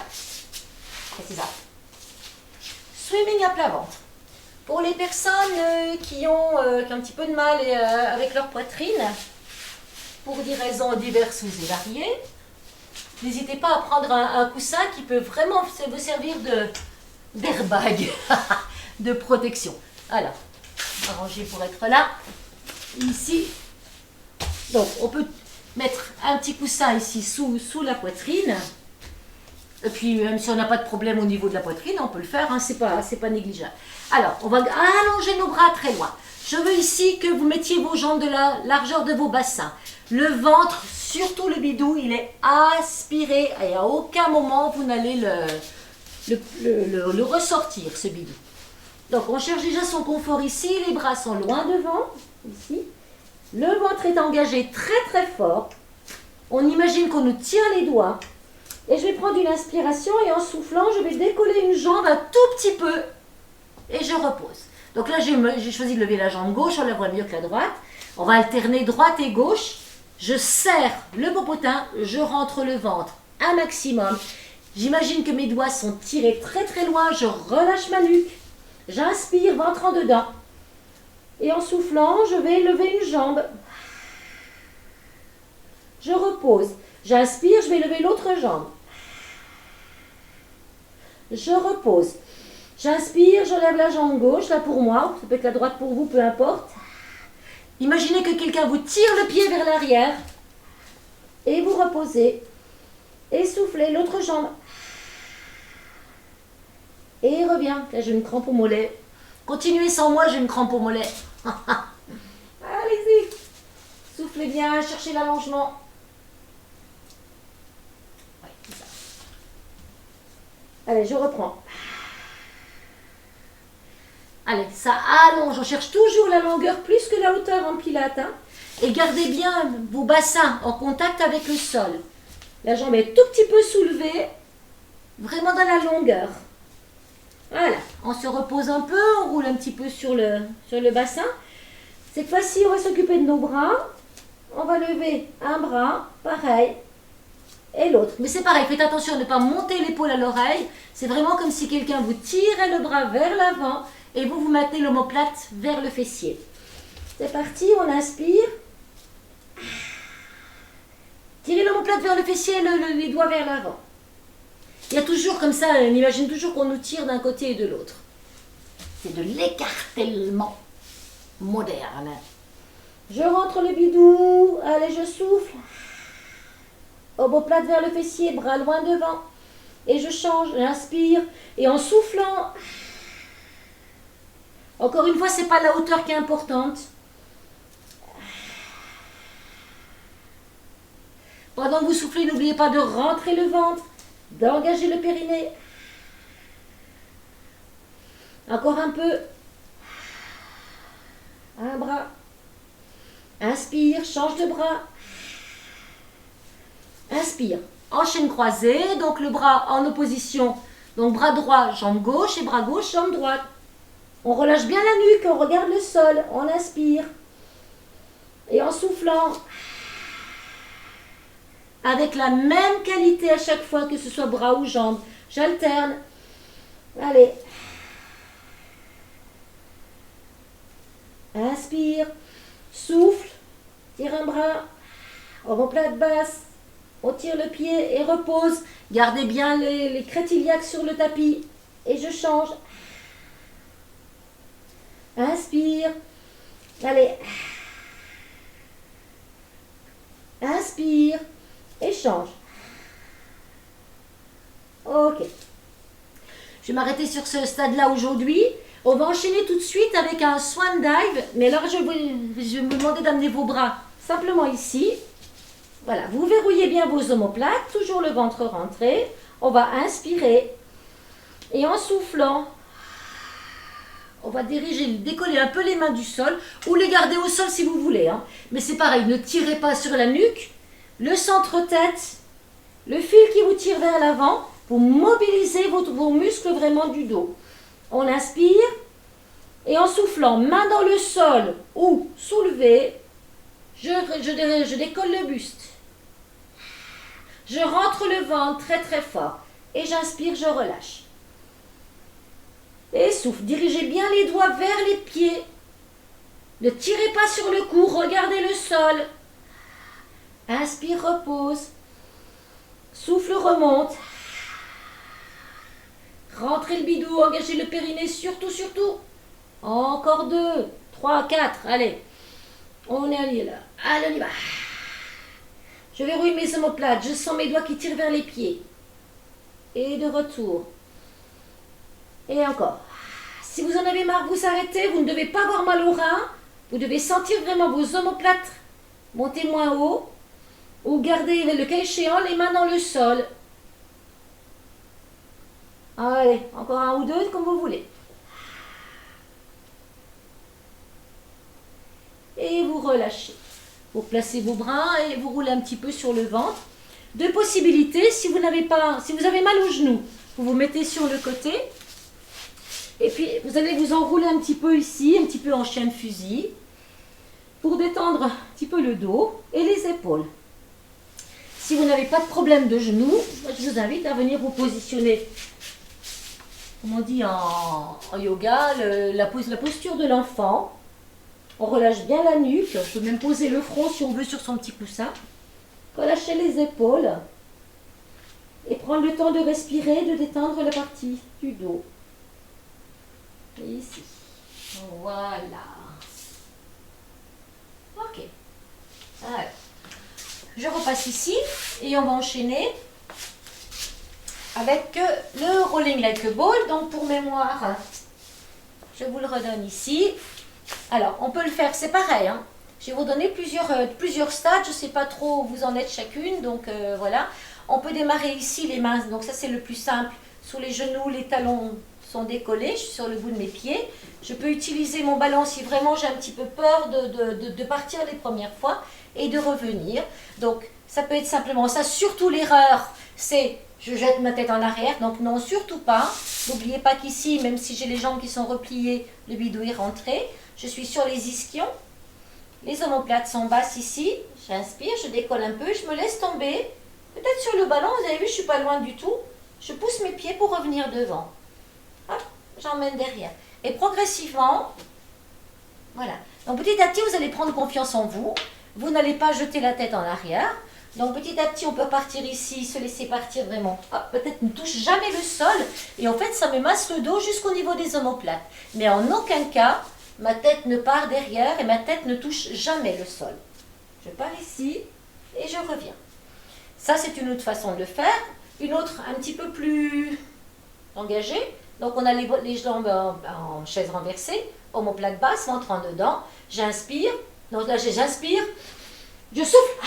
C'est ça. Swimming à plat ventre. Pour les personnes qui ont un petit peu de mal avec leur poitrine, pour des raisons diverses et variées, n'hésitez pas à prendre un coussin qui peut vraiment vous servir d'airbag, de protection. Alors, arranger pour être là, ici. Donc, on peut mettre un petit coussin ici sous la poitrine. Et puis, même si on n'a pas de problème au niveau de la poitrine, on peut le faire, hein, c'est pas négligeable. Alors, on va allonger nos bras très loin. Je veux ici que vous mettiez vos jambes de la largeur de vos bassins. Le ventre, surtout le bidou, il est aspiré. Et à aucun moment, vous n'allez le ressortir, ce bidou. Donc, on cherche déjà son confort ici. Les bras sont loin devant, ici. Le ventre est engagé très très fort. On imagine qu'on nous tient les doigts. Et je vais prendre une inspiration et en soufflant, je vais décoller une jambe un tout petit peu. Et je repose. Donc là, j'ai choisi de lever la jambe gauche, on la voit mieux que la droite. On va alterner droite et gauche. Je serre le popotin, je rentre le ventre un maximum. J'imagine que mes doigts sont tirés très très loin. Je relâche ma nuque. J'inspire, ventre en dedans. Et en soufflant, je vais lever une jambe. Je repose. J'inspire, je vais lever l'autre jambe. Je repose. J'inspire, je lève la jambe gauche, là pour moi. Ça peut être la droite pour vous, peu importe. Imaginez que quelqu'un vous tire le pied vers l'arrière. Et vous reposez. Et soufflez l'autre jambe. Et revient. Là, j'ai une crampe au mollet. Continuez sans moi, j'ai une crampe au mollet. Allez-y. Soufflez bien, cherchez l'allongement. Ouais, c'est ça. Allez, je reprends. Allez, ça allonge. On cherche toujours la longueur plus que la hauteur en pilates. Hein. Et gardez bien vos bassins en contact avec le sol. La jambe est tout petit peu soulevée. Vraiment dans la longueur. Voilà. On se repose un peu. On roule un petit peu sur le bassin. Cette fois-ci, on va s'occuper de nos bras. On va lever un bras. Pareil. et l'autre. Mais c'est pareil, faites attention à ne pas monter l'épaule à l'oreille. C'est vraiment comme si quelqu'un vous tirait le bras vers l'avant et vous vous mettez l'omoplate vers le fessier. C'est parti, on inspire. Tirez l'omoplate vers le fessier, les doigts vers l'avant. Il y a toujours comme ça, on imagine toujours qu'on nous tire d'un côté et de l'autre. C'est de l'écartèlement moderne. Je rentre le bidou, allez, je souffle. Omoplate vers le fessier, bras loin devant. Et je change, j'inspire. Et en soufflant, encore une fois, c'est pas la hauteur qui est importante. Pendant que vous soufflez, n'oubliez pas de rentrer le ventre, d'engager le périnée. Encore un peu. Un bras. Inspire, change de bras. Inspire. Enchaîne croisé, donc le bras en opposition. Donc bras droit, jambe gauche et bras gauche, jambe droite. On relâche bien la nuque, on regarde le sol, on inspire. Et en soufflant, avec la même qualité à chaque fois, que ce soit bras ou jambes, j'alterne. Allez. Inspire, souffle, tire un bras, omoplate basse, on tire le pied et repose. Gardez bien les crêtes iliaques sur le tapis et je change. Inspire, allez. Inspire et change. Ok. Je vais m'arrêter sur ce stade-là aujourd'hui. On va enchaîner tout de suite avec un swan dive. Mais alors, je vais vous demander d'amener vos bras simplement ici. Voilà, vous verrouillez bien vos omoplates, toujours le ventre rentré. On va inspirer. Et en soufflant, on va décoller un peu les mains du sol. Ou les garder au sol si vous voulez. Hein. Mais c'est pareil, ne tirez pas sur la nuque. Le centre-tête, le fil qui vous tire vers l'avant. Pour mobiliser vos muscles vraiment du dos. On inspire et en soufflant, main dans le sol ou soulevé, je décolle le buste. Je rentre le ventre très très fort et j'inspire, je relâche. Et souffle, dirigez bien les doigts vers les pieds. Ne tirez pas sur le cou, regardez le sol. Inspire, repose. Souffle, remonte. Rentrez le bidou, engagez le périnée, surtout, surtout. Encore 2, 3, 4, allez. On est allé là. Allez, on y va. Je verrouille mes omoplates, je sens mes doigts qui tirent vers les pieds. Et de retour. Et encore. Si vous en avez marre, vous arrêtez, vous ne devez pas avoir mal au rein. Vous devez sentir vraiment vos omoplates monter moins haut. Ou garder, le cas échéant, les mains dans le sol. Allez, encore un ou deux, comme vous voulez. Et vous relâchez. Vous placez vos bras et vous roulez un petit peu sur le ventre. Deux possibilités, si vous avez mal au genou, vous vous mettez sur le côté. Et puis, vous allez vous enrouler un petit peu ici, un petit peu en chien de fusil, pour détendre un petit peu le dos et les épaules. Si vous n'avez pas de problème de genou, je vous invite à venir vous positionner, comme on dit en yoga, la posture de l'enfant. On relâche bien la nuque, je peux même poser le front si on veut sur son petit coussin. Relâchez les épaules et prendre le temps de respirer, de détendre la partie du dos. Et ici. Voilà. Ok. Alors, je repasse ici et on va enchaîner avec le rolling like a ball. Donc pour mémoire, je vous le redonne ici. Alors, on peut le faire, c'est pareil. Hein. Je vais vous donner plusieurs stades. Je ne sais pas trop où vous en êtes chacune. Donc voilà. On peut démarrer ici les mains. Donc ça, c'est le plus simple. Sous les genoux, les talons sont décollés. Je suis sur le bout de mes pieds. Je peux utiliser mon ballon si vraiment j'ai un petit peu peur de partir les premières fois et de revenir. Donc, ça peut être simplement ça. Surtout l'erreur, c'est je jette ma tête en arrière. Donc non, surtout pas. N'oubliez pas qu'ici, même si j'ai les jambes qui sont repliées, le bidou est rentré. Je suis sur les ischions. Les omoplates sont basses ici. J'inspire, je décolle un peu, je me laisse tomber. Peut-être sur le ballon, vous avez vu, je ne suis pas loin du tout. Je pousse mes pieds pour revenir devant. Hop, j'emmène derrière. Et progressivement, voilà. Donc petit à petit, vous allez prendre confiance en vous. Vous n'allez pas jeter la tête en arrière. Donc petit à petit, on peut partir ici, se laisser partir vraiment. Peut-être ne touche jamais le sol. Et en fait, ça me masse le dos jusqu'au niveau des omoplates. Mais en aucun cas, ma tête ne part derrière et ma tête ne touche jamais le sol. Je pars ici et je reviens. Ça, c'est une autre façon de le faire. Une autre un petit peu plus engagée. Donc on a les jambes en chaise renversée, omoplate basse, ventre en dedans. J'inspire. Donc là, j'inspire. Je souffle.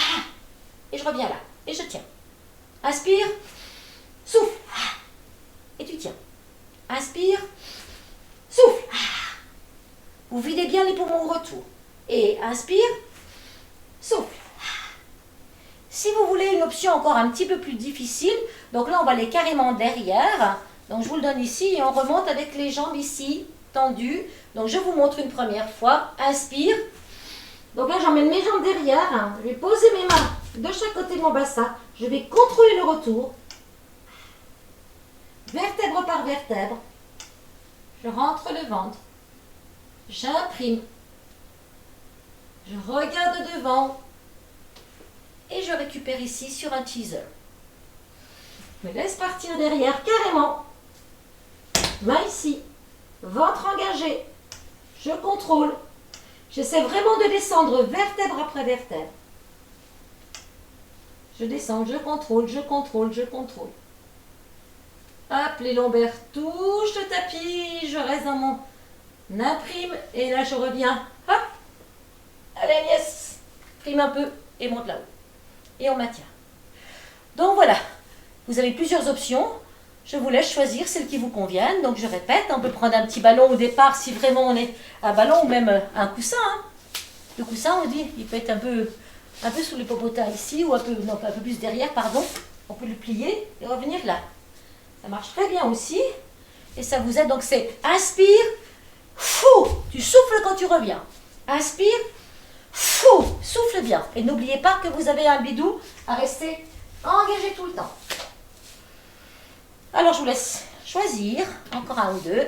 Et je reviens là. Et je tiens. Inspire. Souffle. Et tu tiens. Inspire. Souffle. Vous videz bien les poumons au retour. Et inspire. Souffle. Si vous voulez une option encore un petit peu plus difficile, donc là on va aller carrément derrière. Donc je vous le donne ici et on remonte avec les jambes ici, tendues. Donc je vous montre une première fois. Inspire. Donc là j'emmène mes jambes derrière. Je vais poser mes mains de chaque côté de mon bassin. Je vais contrôler le retour. Vertèbre par vertèbre. Je rentre le ventre. J'imprime. Je regarde devant. Et je récupère ici sur un teaser. Je me laisse partir derrière carrément. Main ici. Ventre engagé. Je contrôle. J'essaie vraiment de descendre vertèbre après vertèbre. Je descends, je contrôle, je contrôle, je contrôle. Hop, les lombaires touchent le tapis. Je reste dans mon imprime. Et là, je reviens. Hop. Allez, Agnès. Prime un peu et monte là-haut. Et on maintient. Donc voilà, vous avez plusieurs options. Je vous laisse choisir celles qui vous conviennent. Donc je répète, on peut prendre un petit ballon au départ si vraiment on est un ballon ou même un coussin. Le coussin, on dit, il peut être un peu sous les popotas ici ou un peu plus derrière, pardon. On peut le plier et revenir là. Ça marche très bien aussi. Et ça vous aide. Donc c'est inspire, fou, tu souffles quand tu reviens. Inspire, fou, souffle bien. Et n'oubliez pas que vous avez un bidou à rester engagé tout le temps. Alors, je vous laisse choisir. Encore un ou deux.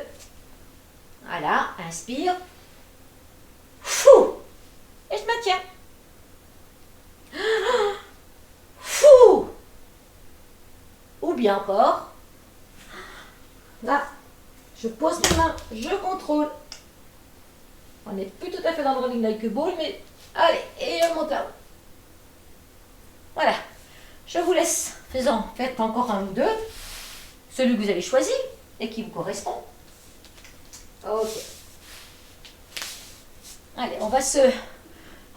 Voilà, inspire. Fou. Et je maintiens. Fou. Ou bien encore. Là, je pose mes mains, je contrôle. On n'est plus tout à fait dans le rolling like a ball, mais allez, et on monte là-haut. Voilà. Je vous laisse. Faites encore un ou deux. Celui que vous avez choisi et qui vous correspond. Ok. Allez, on va se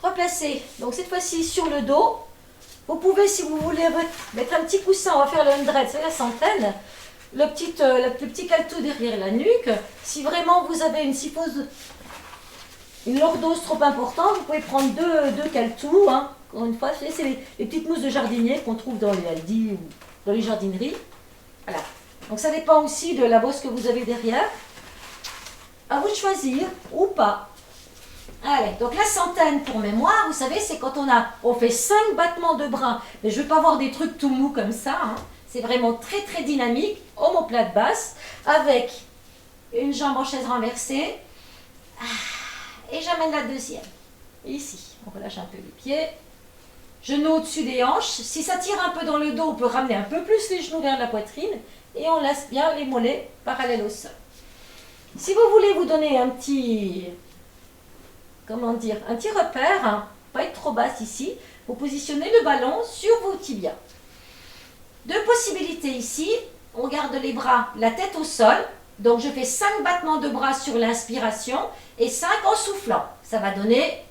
replacer. Donc cette fois-ci sur le dos. Vous pouvez, si vous voulez, mettre un petit coussin. On va faire le 100, c'est la centaine. Le petit caltou derrière la nuque. Si vraiment vous avez une lordose trop importante, vous pouvez prendre deux caltous. Encore une fois, c'est les petites mousses de jardinier qu'on trouve dans les Aldi ou dans les jardineries. Voilà. Donc ça dépend aussi de la bosse que vous avez derrière. À vous de choisir ou pas. Allez, donc la centaine pour mémoire, vous savez, c'est quand on fait 5 battements de bras. Mais je ne veux pas voir des trucs tout mous comme ça. C'est vraiment très très dynamique, omoplate basse, avec une jambe en chaise renversée. Et j'amène la deuxième. Ici, on relâche un peu les pieds. Genoux au-dessus des hanches. Si ça tire un peu dans le dos, on peut ramener un peu plus les genoux vers la poitrine. Et on laisse bien les mollets parallèles au sol. Si vous voulez vous donner un petit repère, pas être trop basse ici, vous positionnez le ballon sur vos tibias. Deux possibilités ici. On garde les bras, la tête au sol. Donc je fais 5 battements de bras sur l'inspiration et 5 en soufflant. Ça va donner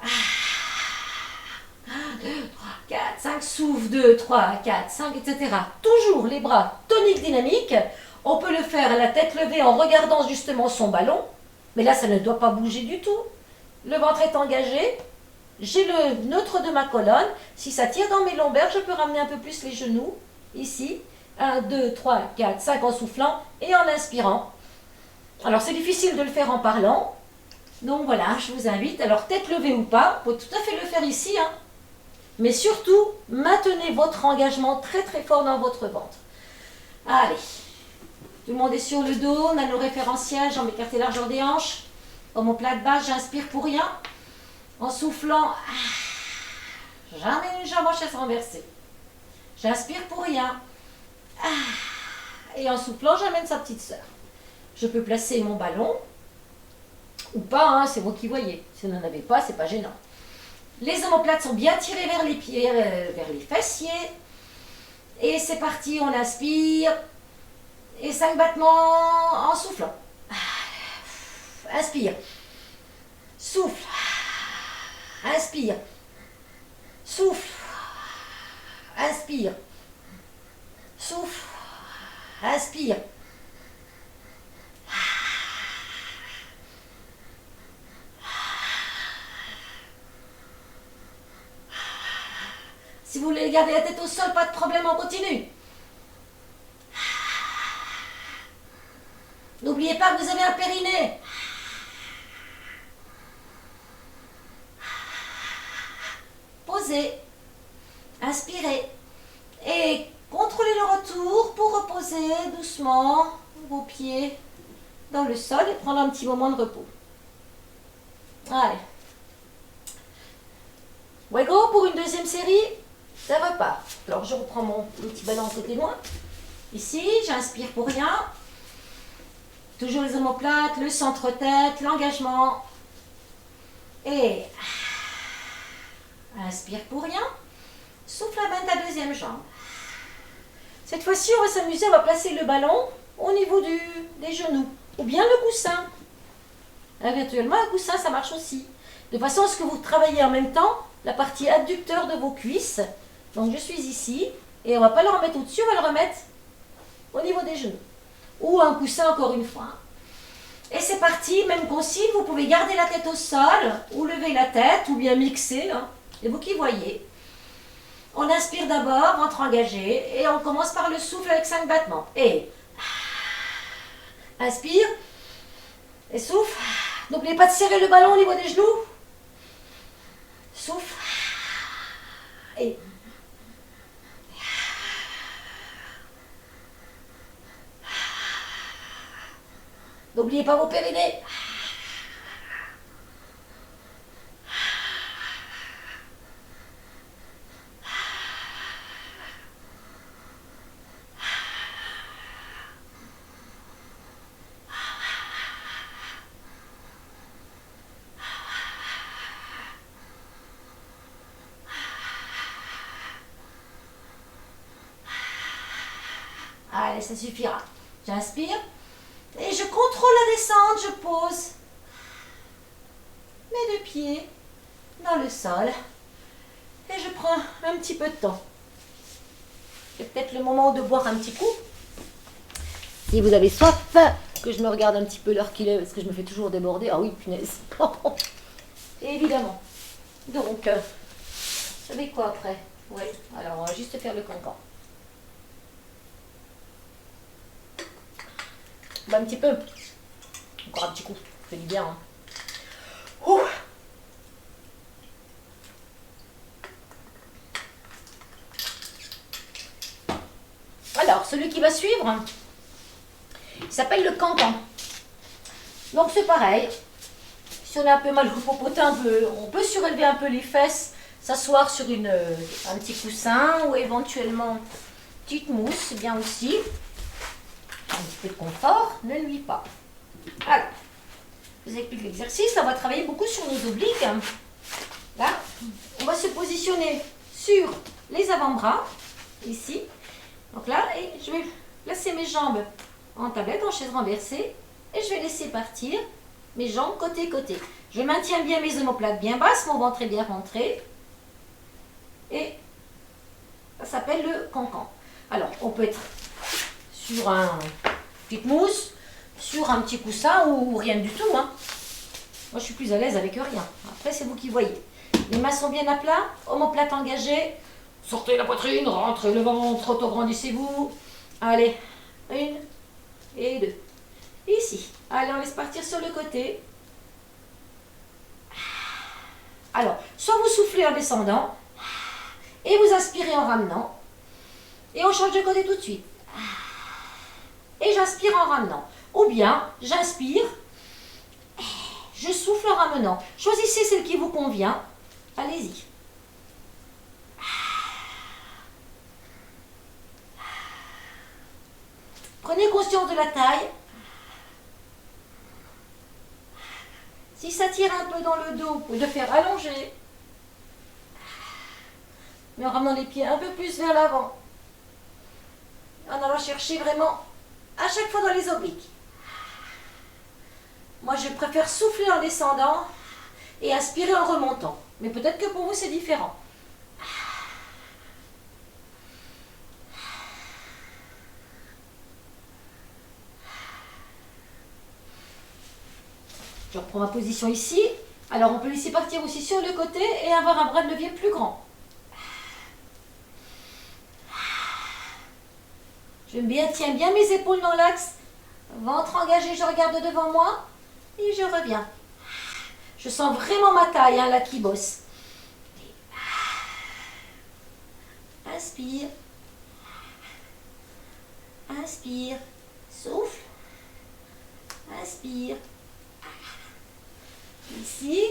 1, 2, 3, 4, 5, souffle, 2, 3, 4, 5, etc. Toujours les bras toniques dynamiques. On peut le faire la tête levée en regardant justement son ballon. Mais là, ça ne doit pas bouger du tout. Le ventre est engagé. J'ai le neutre de ma colonne. Si ça tire dans mes lombaires, je peux ramener un peu plus les genoux. Ici. 1, 2, 3, 4, 5 en soufflant et en inspirant. Alors, c'est difficile de le faire en parlant. Donc voilà, je vous invite. Alors, tête levée ou pas, vous pouvez tout à fait le faire ici. Mais surtout, maintenez votre engagement très très fort dans votre ventre. Allez, tout le monde est sur le dos, on a nos référentiels, jambes écartées largeur des hanches. Omoplate basse, j'inspire pour rien. En soufflant, j'amène une jambe en chaise renversée. J'inspire pour rien. Et en soufflant, j'amène sa petite sœur. Je peux placer mon ballon, ou pas, hein, c'est vous qui voyez. Si vous n'en avez pas, c'est pas gênant. Les omoplates sont bien tirées vers les pieds, vers les fessiers. Et c'est parti, on inspire. Et 5 battements en soufflant. Inspire. Souffle. Inspire. Souffle. Inspire. Souffle. Inspire. Si vous voulez garder la tête au sol, pas de problème, on continue. N'oubliez pas que vous avez un périnée. Posez. Inspirez. Et contrôlez le retour pour reposer doucement vos pieds dans le sol et prendre un petit moment de repos. Allez. Wego pour une deuxième série. Ça repart. Alors je reprends mon petit ballon à côté de moi. Ici, j'inspire pour rien. Toujours les omoplates, le centre-tête, l'engagement. Et inspire pour rien. Souffle à main ta deuxième jambe. Cette fois-ci, on va s'amuser, on va placer le ballon au niveau des genoux. Ou bien le coussin. Éventuellement, un coussin, ça marche aussi. De façon à ce que vous travaillez en même temps la partie adducteur de vos cuisses. Donc je suis ici. Et on ne va pas le remettre au-dessus, on va le remettre au niveau des genoux. Ou un coussin encore une fois. Et c'est parti, même consigne, vous pouvez garder la tête au sol, ou lever la tête, ou bien mixer. Hein. C'est vous qui voyez. On inspire d'abord, ventre engagé, et on commence par le souffle avec 5 battements. Et inspire, et souffle. N'oubliez pas de serrer le ballon au niveau des genoux. Souffle. Et n'oubliez pas vos périnées. Allez, ça suffira. J'inspire. Et je contrôle la descente, je pose mes 2 pieds dans le sol. Et je prends un petit peu de temps. C'est peut-être le moment de boire un petit coup. Si vous avez soif, que je me regarde un petit peu l'heure qu'il est, parce que je me fais toujours déborder. Ah oui, punaise. Évidemment. Donc, vous savez quoi après? Oui, alors on va juste faire le cancan. Bah, un petit peu. Encore un petit coup. Ça fait du bien. Hein. Ouh. Alors, celui qui va suivre, il s'appelle le cancan. Donc c'est pareil. Si on a un peu mal au popotin, on peut surélever un peu les fesses, s'asseoir sur un petit coussin ou éventuellement une petite mousse, c'est bien aussi. Un petit peu de confort, ne nuit pas. Alors, je vous explique l'exercice, on va travailler beaucoup sur nos obliques. Là, on va se positionner sur les avant-bras, ici. Donc là, et je vais placer mes jambes en tablette, en chaise renversée, et je vais laisser partir mes jambes côté-côté. Je maintiens bien mes omoplates bien basses, mon ventre est bien rentré. Et ça s'appelle le cancan. Alors, on peut être sur une petite mousse, sur un petit coussin ou rien du tout. Hein. Moi, je suis plus à l'aise avec rien. Après, c'est vous qui voyez. Les mains sont bien à plat, omoplate engagée. Sortez la poitrine, rentrez le ventre, auto-grandissez-vous. Allez, 1 et 2. Ici. Allez, on laisse partir sur le côté. Alors, soit vous soufflez en descendant, Et vous inspirez en ramenant. Et on change de côté tout de suite. Et j'inspire en ramenant. Ou bien, j'inspire, je souffle en ramenant. Choisissez celle qui vous convient. Allez-y. Prenez conscience de la taille. Si ça tire un peu dans le dos, vous pouvez le faire allonger. Mais en ramenant les pieds un peu plus vers l'avant. En allant chercher vraiment à chaque fois dans les obliques. Moi, je préfère souffler en descendant et inspirer en remontant. Mais peut-être que pour vous, c'est différent. Je reprends ma position ici. Alors, on peut laisser partir aussi sur le côté et avoir un bras de levier plus grand. Tiens bien mes épaules dans l'axe. Ventre engagé, je regarde devant moi. Et je reviens. Je sens vraiment ma taille, là, qui bosse. Inspire. Inspire. Souffle. Inspire. Ici.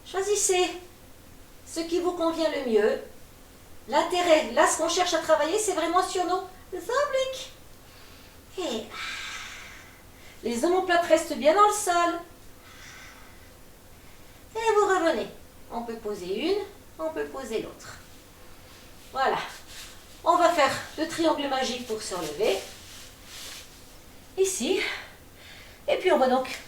Choisissez ce qui vous convient le mieux. L'intérêt, là, ce qu'on cherche à travailler, c'est vraiment sur nos obliques. Et les omoplates restent bien dans le sol. Et vous revenez. On peut poser une, on peut poser l'autre. Voilà. On va faire le triangle magique pour se relever. Ici. Et puis on va donc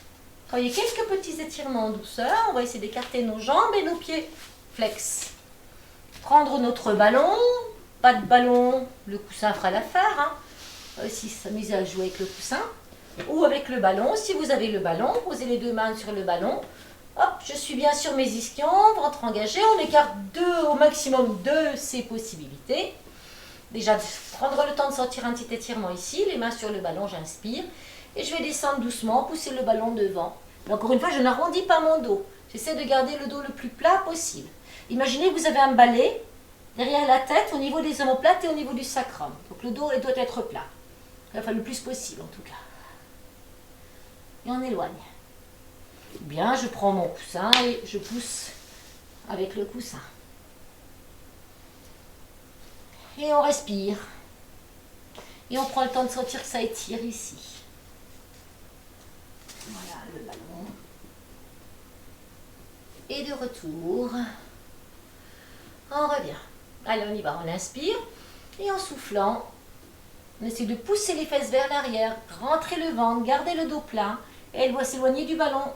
travailler quelques petits étirements en douceur. On va essayer d'écarter nos jambes et nos pieds flex. Prendre notre ballon. Pas de ballon, le coussin fera l'affaire. On va aussi s'amuser à jouer avec le coussin. Ou avec le ballon. Si vous avez le ballon, posez les deux mains sur le ballon. Hop, je suis bien sur mes ischions, ventre engagé. On écarte au maximum de ces possibilités. Déjà, prendre le temps de sentir un petit étirement ici. Les mains sur le ballon, j'inspire. Et je vais descendre doucement, pousser le ballon devant. Mais encore une fois, je n'arrondis pas mon dos. J'essaie de garder le dos le plus plat possible. Imaginez que vous avez un balai derrière la tête, au niveau des omoplates et au niveau du sacrum. Donc le dos doit être plat. Enfin, le plus possible en tout cas. Et on éloigne. Bien, je prends mon coussin et je pousse avec le coussin. Et on respire. Et on prend le temps de sentir que ça étire ici. Voilà le ballon. Et de retour. On revient. Allez, on y va. On inspire. Et en soufflant, on essaie de pousser les fesses vers l'arrière. Rentrer le ventre, garder le dos plat. Et elle doit s'éloigner du ballon.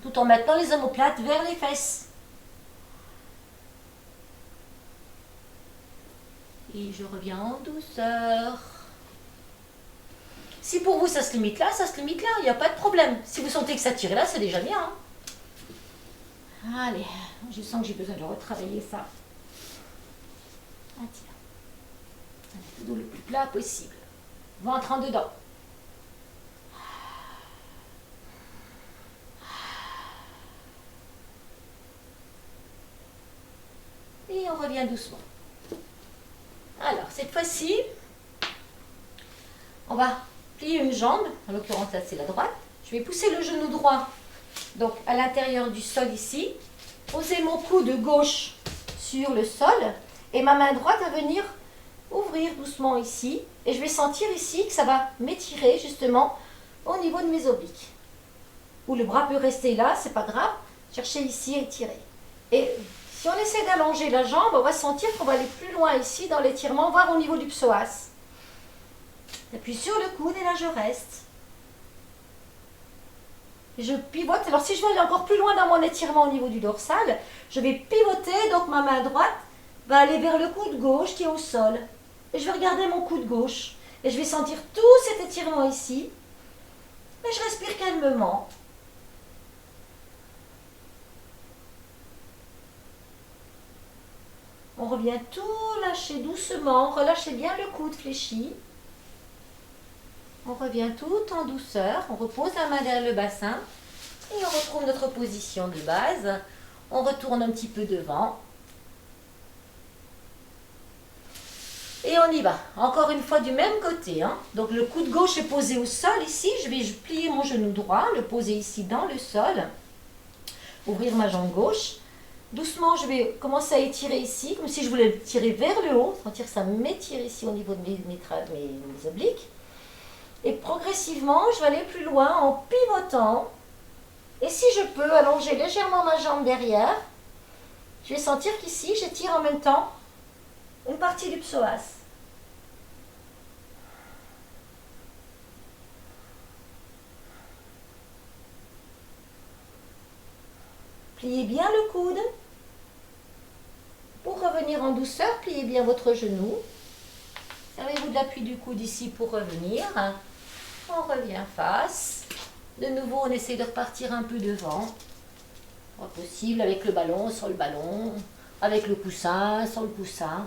Tout en maintenant les omoplates vers les fesses. Et je reviens en douceur. Si pour vous ça se limite là, ça se limite là, il n'y a pas de problème. Si vous sentez que ça tire là, c'est déjà bien. Allez, je sens que j'ai besoin de retravailler ça. Ah tiens. Le dos le plus plat possible. Ventre en dedans. Et on revient doucement. Alors, cette fois-ci, on va plier une jambe. En l'occurrence, là, c'est la droite. Je vais pousser le genou droit, donc à l'intérieur du sol ici. Poser mon coude gauche sur le sol. Et ma main droite va venir ouvrir doucement ici. Et je vais sentir ici que ça va m'étirer justement au niveau de mes obliques. Ou le bras peut rester là, c'est pas grave. Cherchez ici et étirer. Et si on essaie d'allonger la jambe, on va sentir qu'on va aller plus loin ici dans l'étirement, voire au niveau du psoas. J'appuie sur le coude et là je reste. Et je pivote. Alors si je veux aller encore plus loin dans mon étirement au niveau du dorsal, je vais pivoter, donc ma main droite va aller vers le coude gauche qui est au sol. Et je vais regarder mon coude gauche. Et je vais sentir tout cet étirement ici. Et je respire calmement. On revient tout lâcher doucement. Relâchez bien le coude fléchi. On revient tout en douceur. On repose la main derrière le bassin. Et on retrouve notre position de base. On retourne un petit peu devant. Et on y va. Encore une fois du même côté. Hein. Donc le coude gauche est posé au sol ici. Je vais plier mon genou droit, le poser ici dans le sol. Ouvrir ma jambe gauche. Doucement, je vais commencer à étirer ici, comme si je voulais le tirer vers le haut. Sentir que ça m'étire ici au niveau de mes obliques. Et progressivement, je vais aller plus loin en pivotant. Et si je peux, allonger légèrement ma jambe derrière. Je vais sentir qu'ici, j'étire en même temps une partie du psoas. Pliez bien le coude. Pour revenir en douceur, pliez bien votre genou. Servez-vous de l'appui du coude ici pour revenir. On revient face. De nouveau, on essaie de repartir un peu devant. Possible avec le ballon, sur le ballon. Avec le coussin, sur le coussin.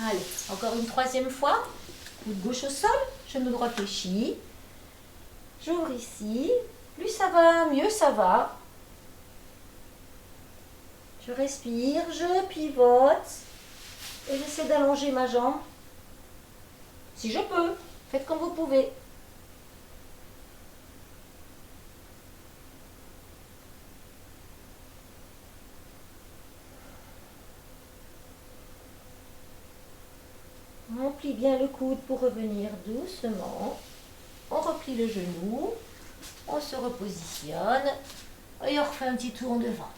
Allez, encore une troisième fois. Coude gauche au sol, genou droit fléchi. J'ouvre ici. Plus ça va, mieux ça va. Je respire, je pivote. Et j'essaie d'allonger ma jambe. Si je peux, faites comme vous pouvez. On plie bien le coude pour revenir doucement. On replie le genou. On se repositionne. Et on refait un petit tour en devant.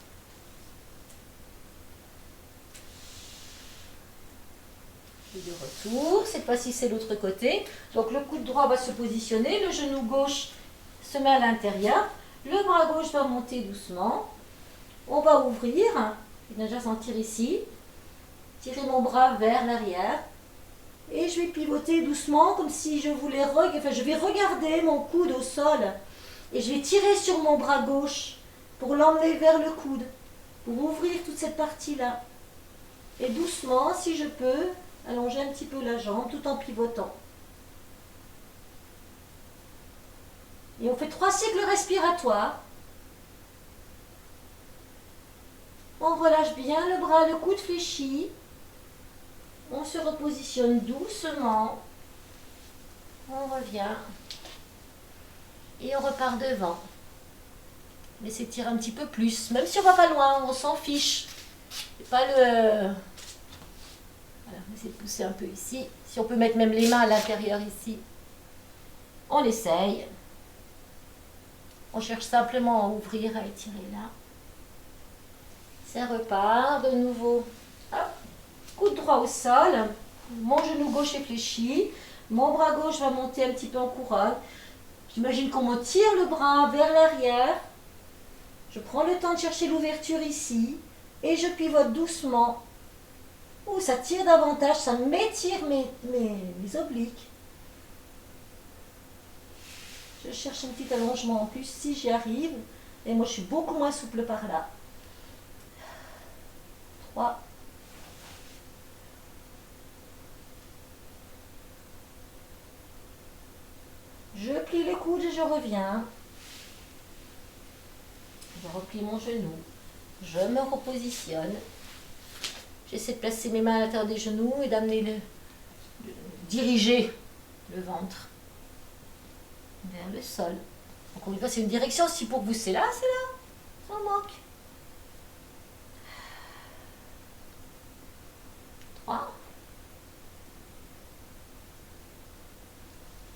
Et de retour. Cette fois-ci, c'est l'autre côté. Donc, le coude droit va se positionner. Le genou gauche se met à l'intérieur. Le bras gauche va monter doucement. On va ouvrir. Je vais déjà sentir ici. Tirer mon bras vers l'arrière. Et je vais pivoter doucement comme si je voulais je vais regarder mon coude au sol et je vais tirer sur mon bras gauche pour l'emmener vers le coude, pour ouvrir toute cette partie-là. Et doucement, si je peux, allonger un petit peu la jambe tout en pivotant. Et on fait 3 cycles respiratoires. On relâche bien le bras, le coude fléchi. On se repositionne doucement. On revient. Et on repart devant. Mais s'étire un petit peu plus. Même si on va pas loin, on s'en fiche. C'est pas le... Voilà, on essaie de pousser un peu ici. Si on peut mettre même les mains à l'intérieur ici, on essaye. On cherche simplement à ouvrir, à étirer là. Ça repart de nouveau. Hop. Coude droit au sol, mon genou gauche est fléchi, mon bras gauche va monter un petit peu en couronne. J'imagine qu'on me tire le bras vers l'arrière. Je prends le temps de chercher l'ouverture ici et je pivote doucement. Ouh, ça tire davantage, ça m'étire mes obliques. Je cherche un petit allongement en plus si j'y arrive. Et moi, je suis beaucoup moins souple par là. 3. Je plie le coude et je reviens. Je replie mon genou. Je me repositionne. J'essaie de placer mes mains à l'intérieur des genoux et d'amener diriger le ventre vers le sol. Encore une fois, c'est une direction. Si pour vous c'est là, sans manque. 3.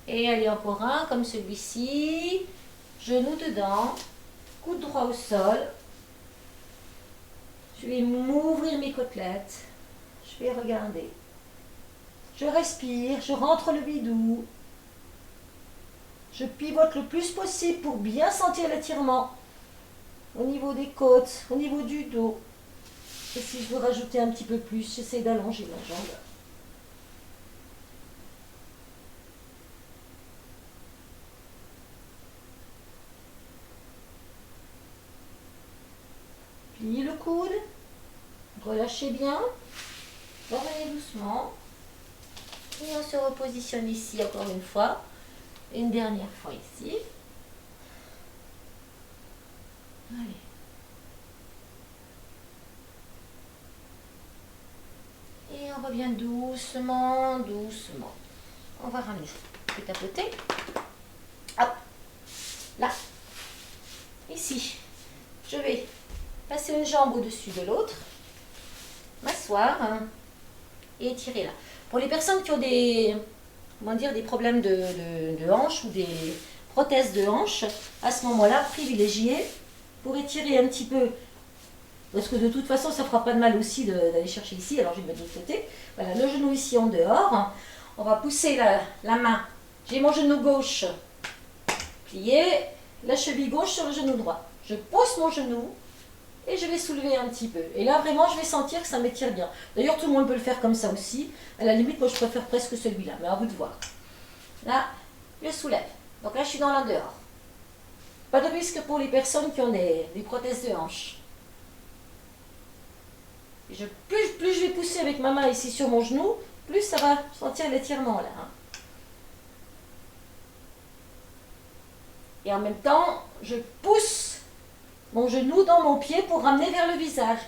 Et allez, encore un, comme celui-ci. Genou dedans. Coude droit au sol. Je vais m'ouvrir mes côtelettes. Je vais regarder. Je respire, je rentre le bidou. Je pivote le plus possible pour bien sentir l'étirement. Au niveau des côtes, au niveau du dos. Et si je veux rajouter un petit peu plus, j'essaie d'allonger ma jambe. Pliez le coude, relâchez bien, revenez doucement et on se repositionne ici encore une fois. Une dernière fois ici. Allez. Et on revient doucement, doucement. On va ramener. Je vais tapoter. Hop. Là. Ici. Je vais passer une jambe au-dessus de l'autre. M'asseoir. Et étirer là. Pour les personnes qui ont des, comment dire, des problèmes de hanches ou des prothèses de hanches, à ce moment-là, privilégiez pour étirer un petit peu. Parce que de toute façon, ça ne fera pas de mal aussi d'aller chercher ici. Alors, je vais mettre de l'autre côté. Voilà, le genou ici en dehors. On va pousser la main. J'ai mon genou gauche plié, la cheville gauche sur le genou droit. Je pousse mon genou et je vais soulever un petit peu. Et là, vraiment, je vais sentir que ça m'étire bien. D'ailleurs, tout le monde peut le faire comme ça aussi. À la limite, moi, je préfère presque celui-là. Mais à vous de voir. Là, je soulève. Donc là, je suis dans l'en dehors. Pas de risque pour les personnes qui ont des prothèses de hanche. Plus je vais pousser avec ma main ici sur mon genou, plus ça va sentir l'étirement là. Et en même temps, je pousse mon genou dans mon pied pour ramener vers le visage.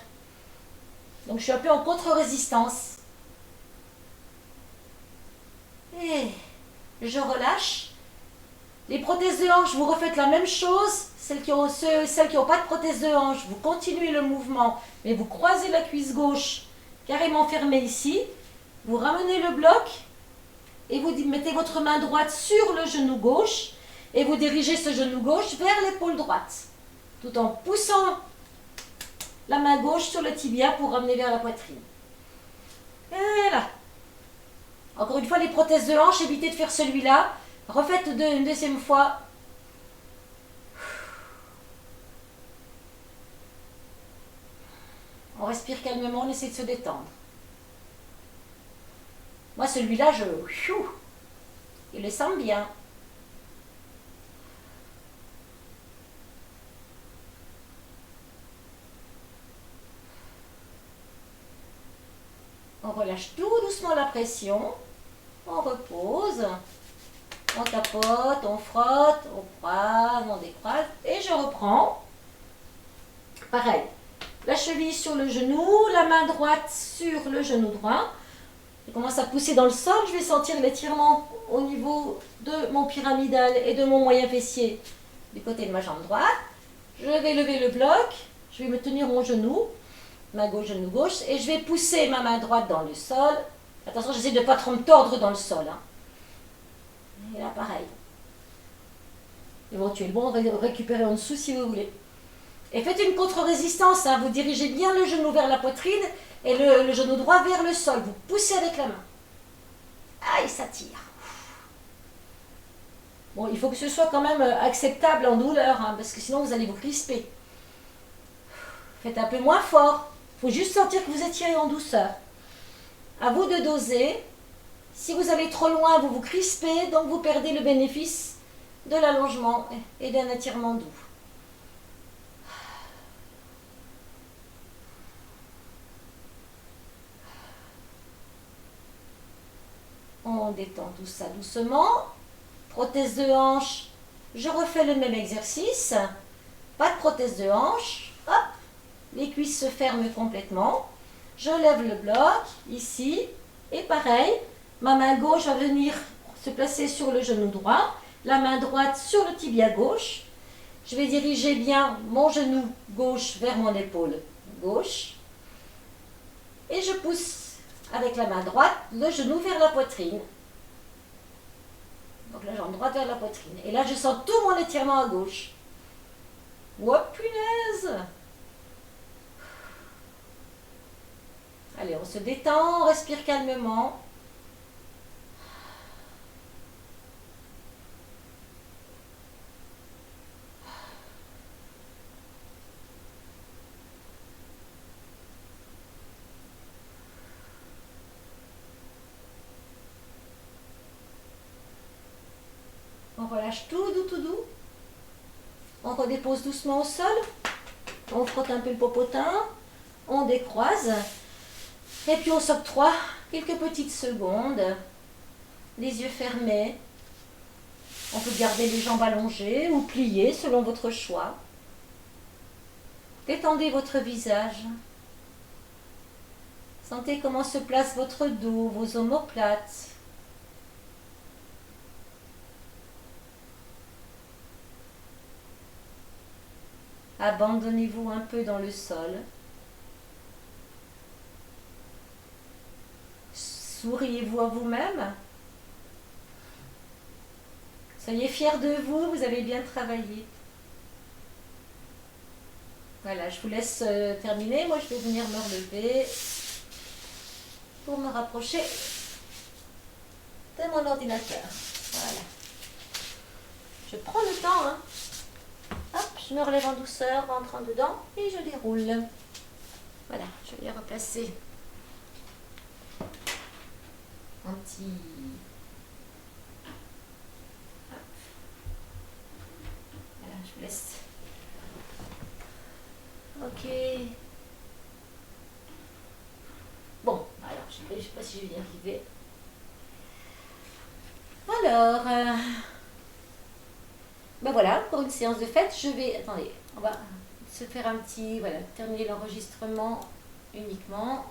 Donc je suis un peu en contre-résistance. Et je relâche. Les prothèses de hanche, vous refaites la même chose. Celles qui n'ont pas de prothèse de hanche, vous continuez le mouvement, mais vous croisez la cuisse gauche carrément fermée ici. Vous ramenez le bloc et vous mettez votre main droite sur le genou gauche et vous dirigez ce genou gauche vers l'épaule droite, tout en poussant la main gauche sur le tibia pour ramener vers la poitrine. Et là. Encore une fois, les prothèses de hanche, évitez de faire celui-là. Refaites une deuxième fois. On respire calmement, on essaie de se détendre. Moi, celui-là, je le sens bien. On relâche tout doucement la pression. On repose. On tapote, on frotte, on croise, on décroise. Et je reprends. Pareil. La cheville sur le genou, la main droite sur le genou droit. Je commence à pousser dans le sol. Je vais sentir l'étirement au niveau de mon pyramidal et de mon moyen fessier du côté de ma jambe droite. Je vais lever le bloc. Je vais me tenir mon genou, main gauche, genou gauche. Et je vais pousser ma main droite dans le sol. Attention, j'essaie de ne pas trop me tordre dans le sol. Et là, pareil. Éventuellement, récupérer en dessous si vous voulez. Et faites une contre-résistance. Vous dirigez bien le genou vers la poitrine et le genou droit vers le sol. Vous poussez avec la main. Ah, et ça tire. Bon, il faut que ce soit quand même acceptable en douleur, parce que sinon vous allez vous crisper. Faites un peu moins fort. Il faut juste sentir que vous étirez en douceur. À vous de doser. Si vous allez trop loin, vous vous crispez, donc vous perdez le bénéfice de l'allongement et d'un étirement doux. On détend tout ça doucement. Prothèse de hanche, je refais le même exercice. Pas de prothèse de hanche. Hop, les cuisses se ferment complètement. Je lève le bloc, ici. Et pareil, ma main gauche va venir se placer sur le genou droit. La main droite sur le tibia gauche. Je vais diriger bien mon genou gauche vers mon épaule gauche. Et je pousse avec la main droite, le genou vers la poitrine. Donc la jambe droite vers la poitrine. Et là, je sens tout mon étirement à gauche. Oh, punaise! Allez, on se détend, on respire calmement. On relâche tout doux, tout doux. On redépose doucement au sol. On frotte un peu le popotin. On décroise. Et puis on s'octroie quelques petites secondes. Les yeux fermés. On peut garder les jambes allongées ou pliées selon votre choix. Détendez votre visage. Sentez comment se place votre dos, vos omoplates. Abandonnez-vous un peu dans le sol. Souriez-vous à vous-même. Soyez fiers de vous, vous avez bien travaillé. Voilà, je vous laisse terminer. Moi, je vais venir me relever pour me rapprocher de mon ordinateur. Voilà. Je prends le temps, hein. Hop, je me relève en douceur, rentrant dedans et je déroule. Voilà, je vais replacer un petit... Hop. Voilà, je vous laisse. Ok. Bon, alors, je ne sais pas si je vais y arriver. Alors, ben voilà, pour une séance de fête, je vais... Attendez, on va se faire un petit... Voilà, terminer l'enregistrement uniquement.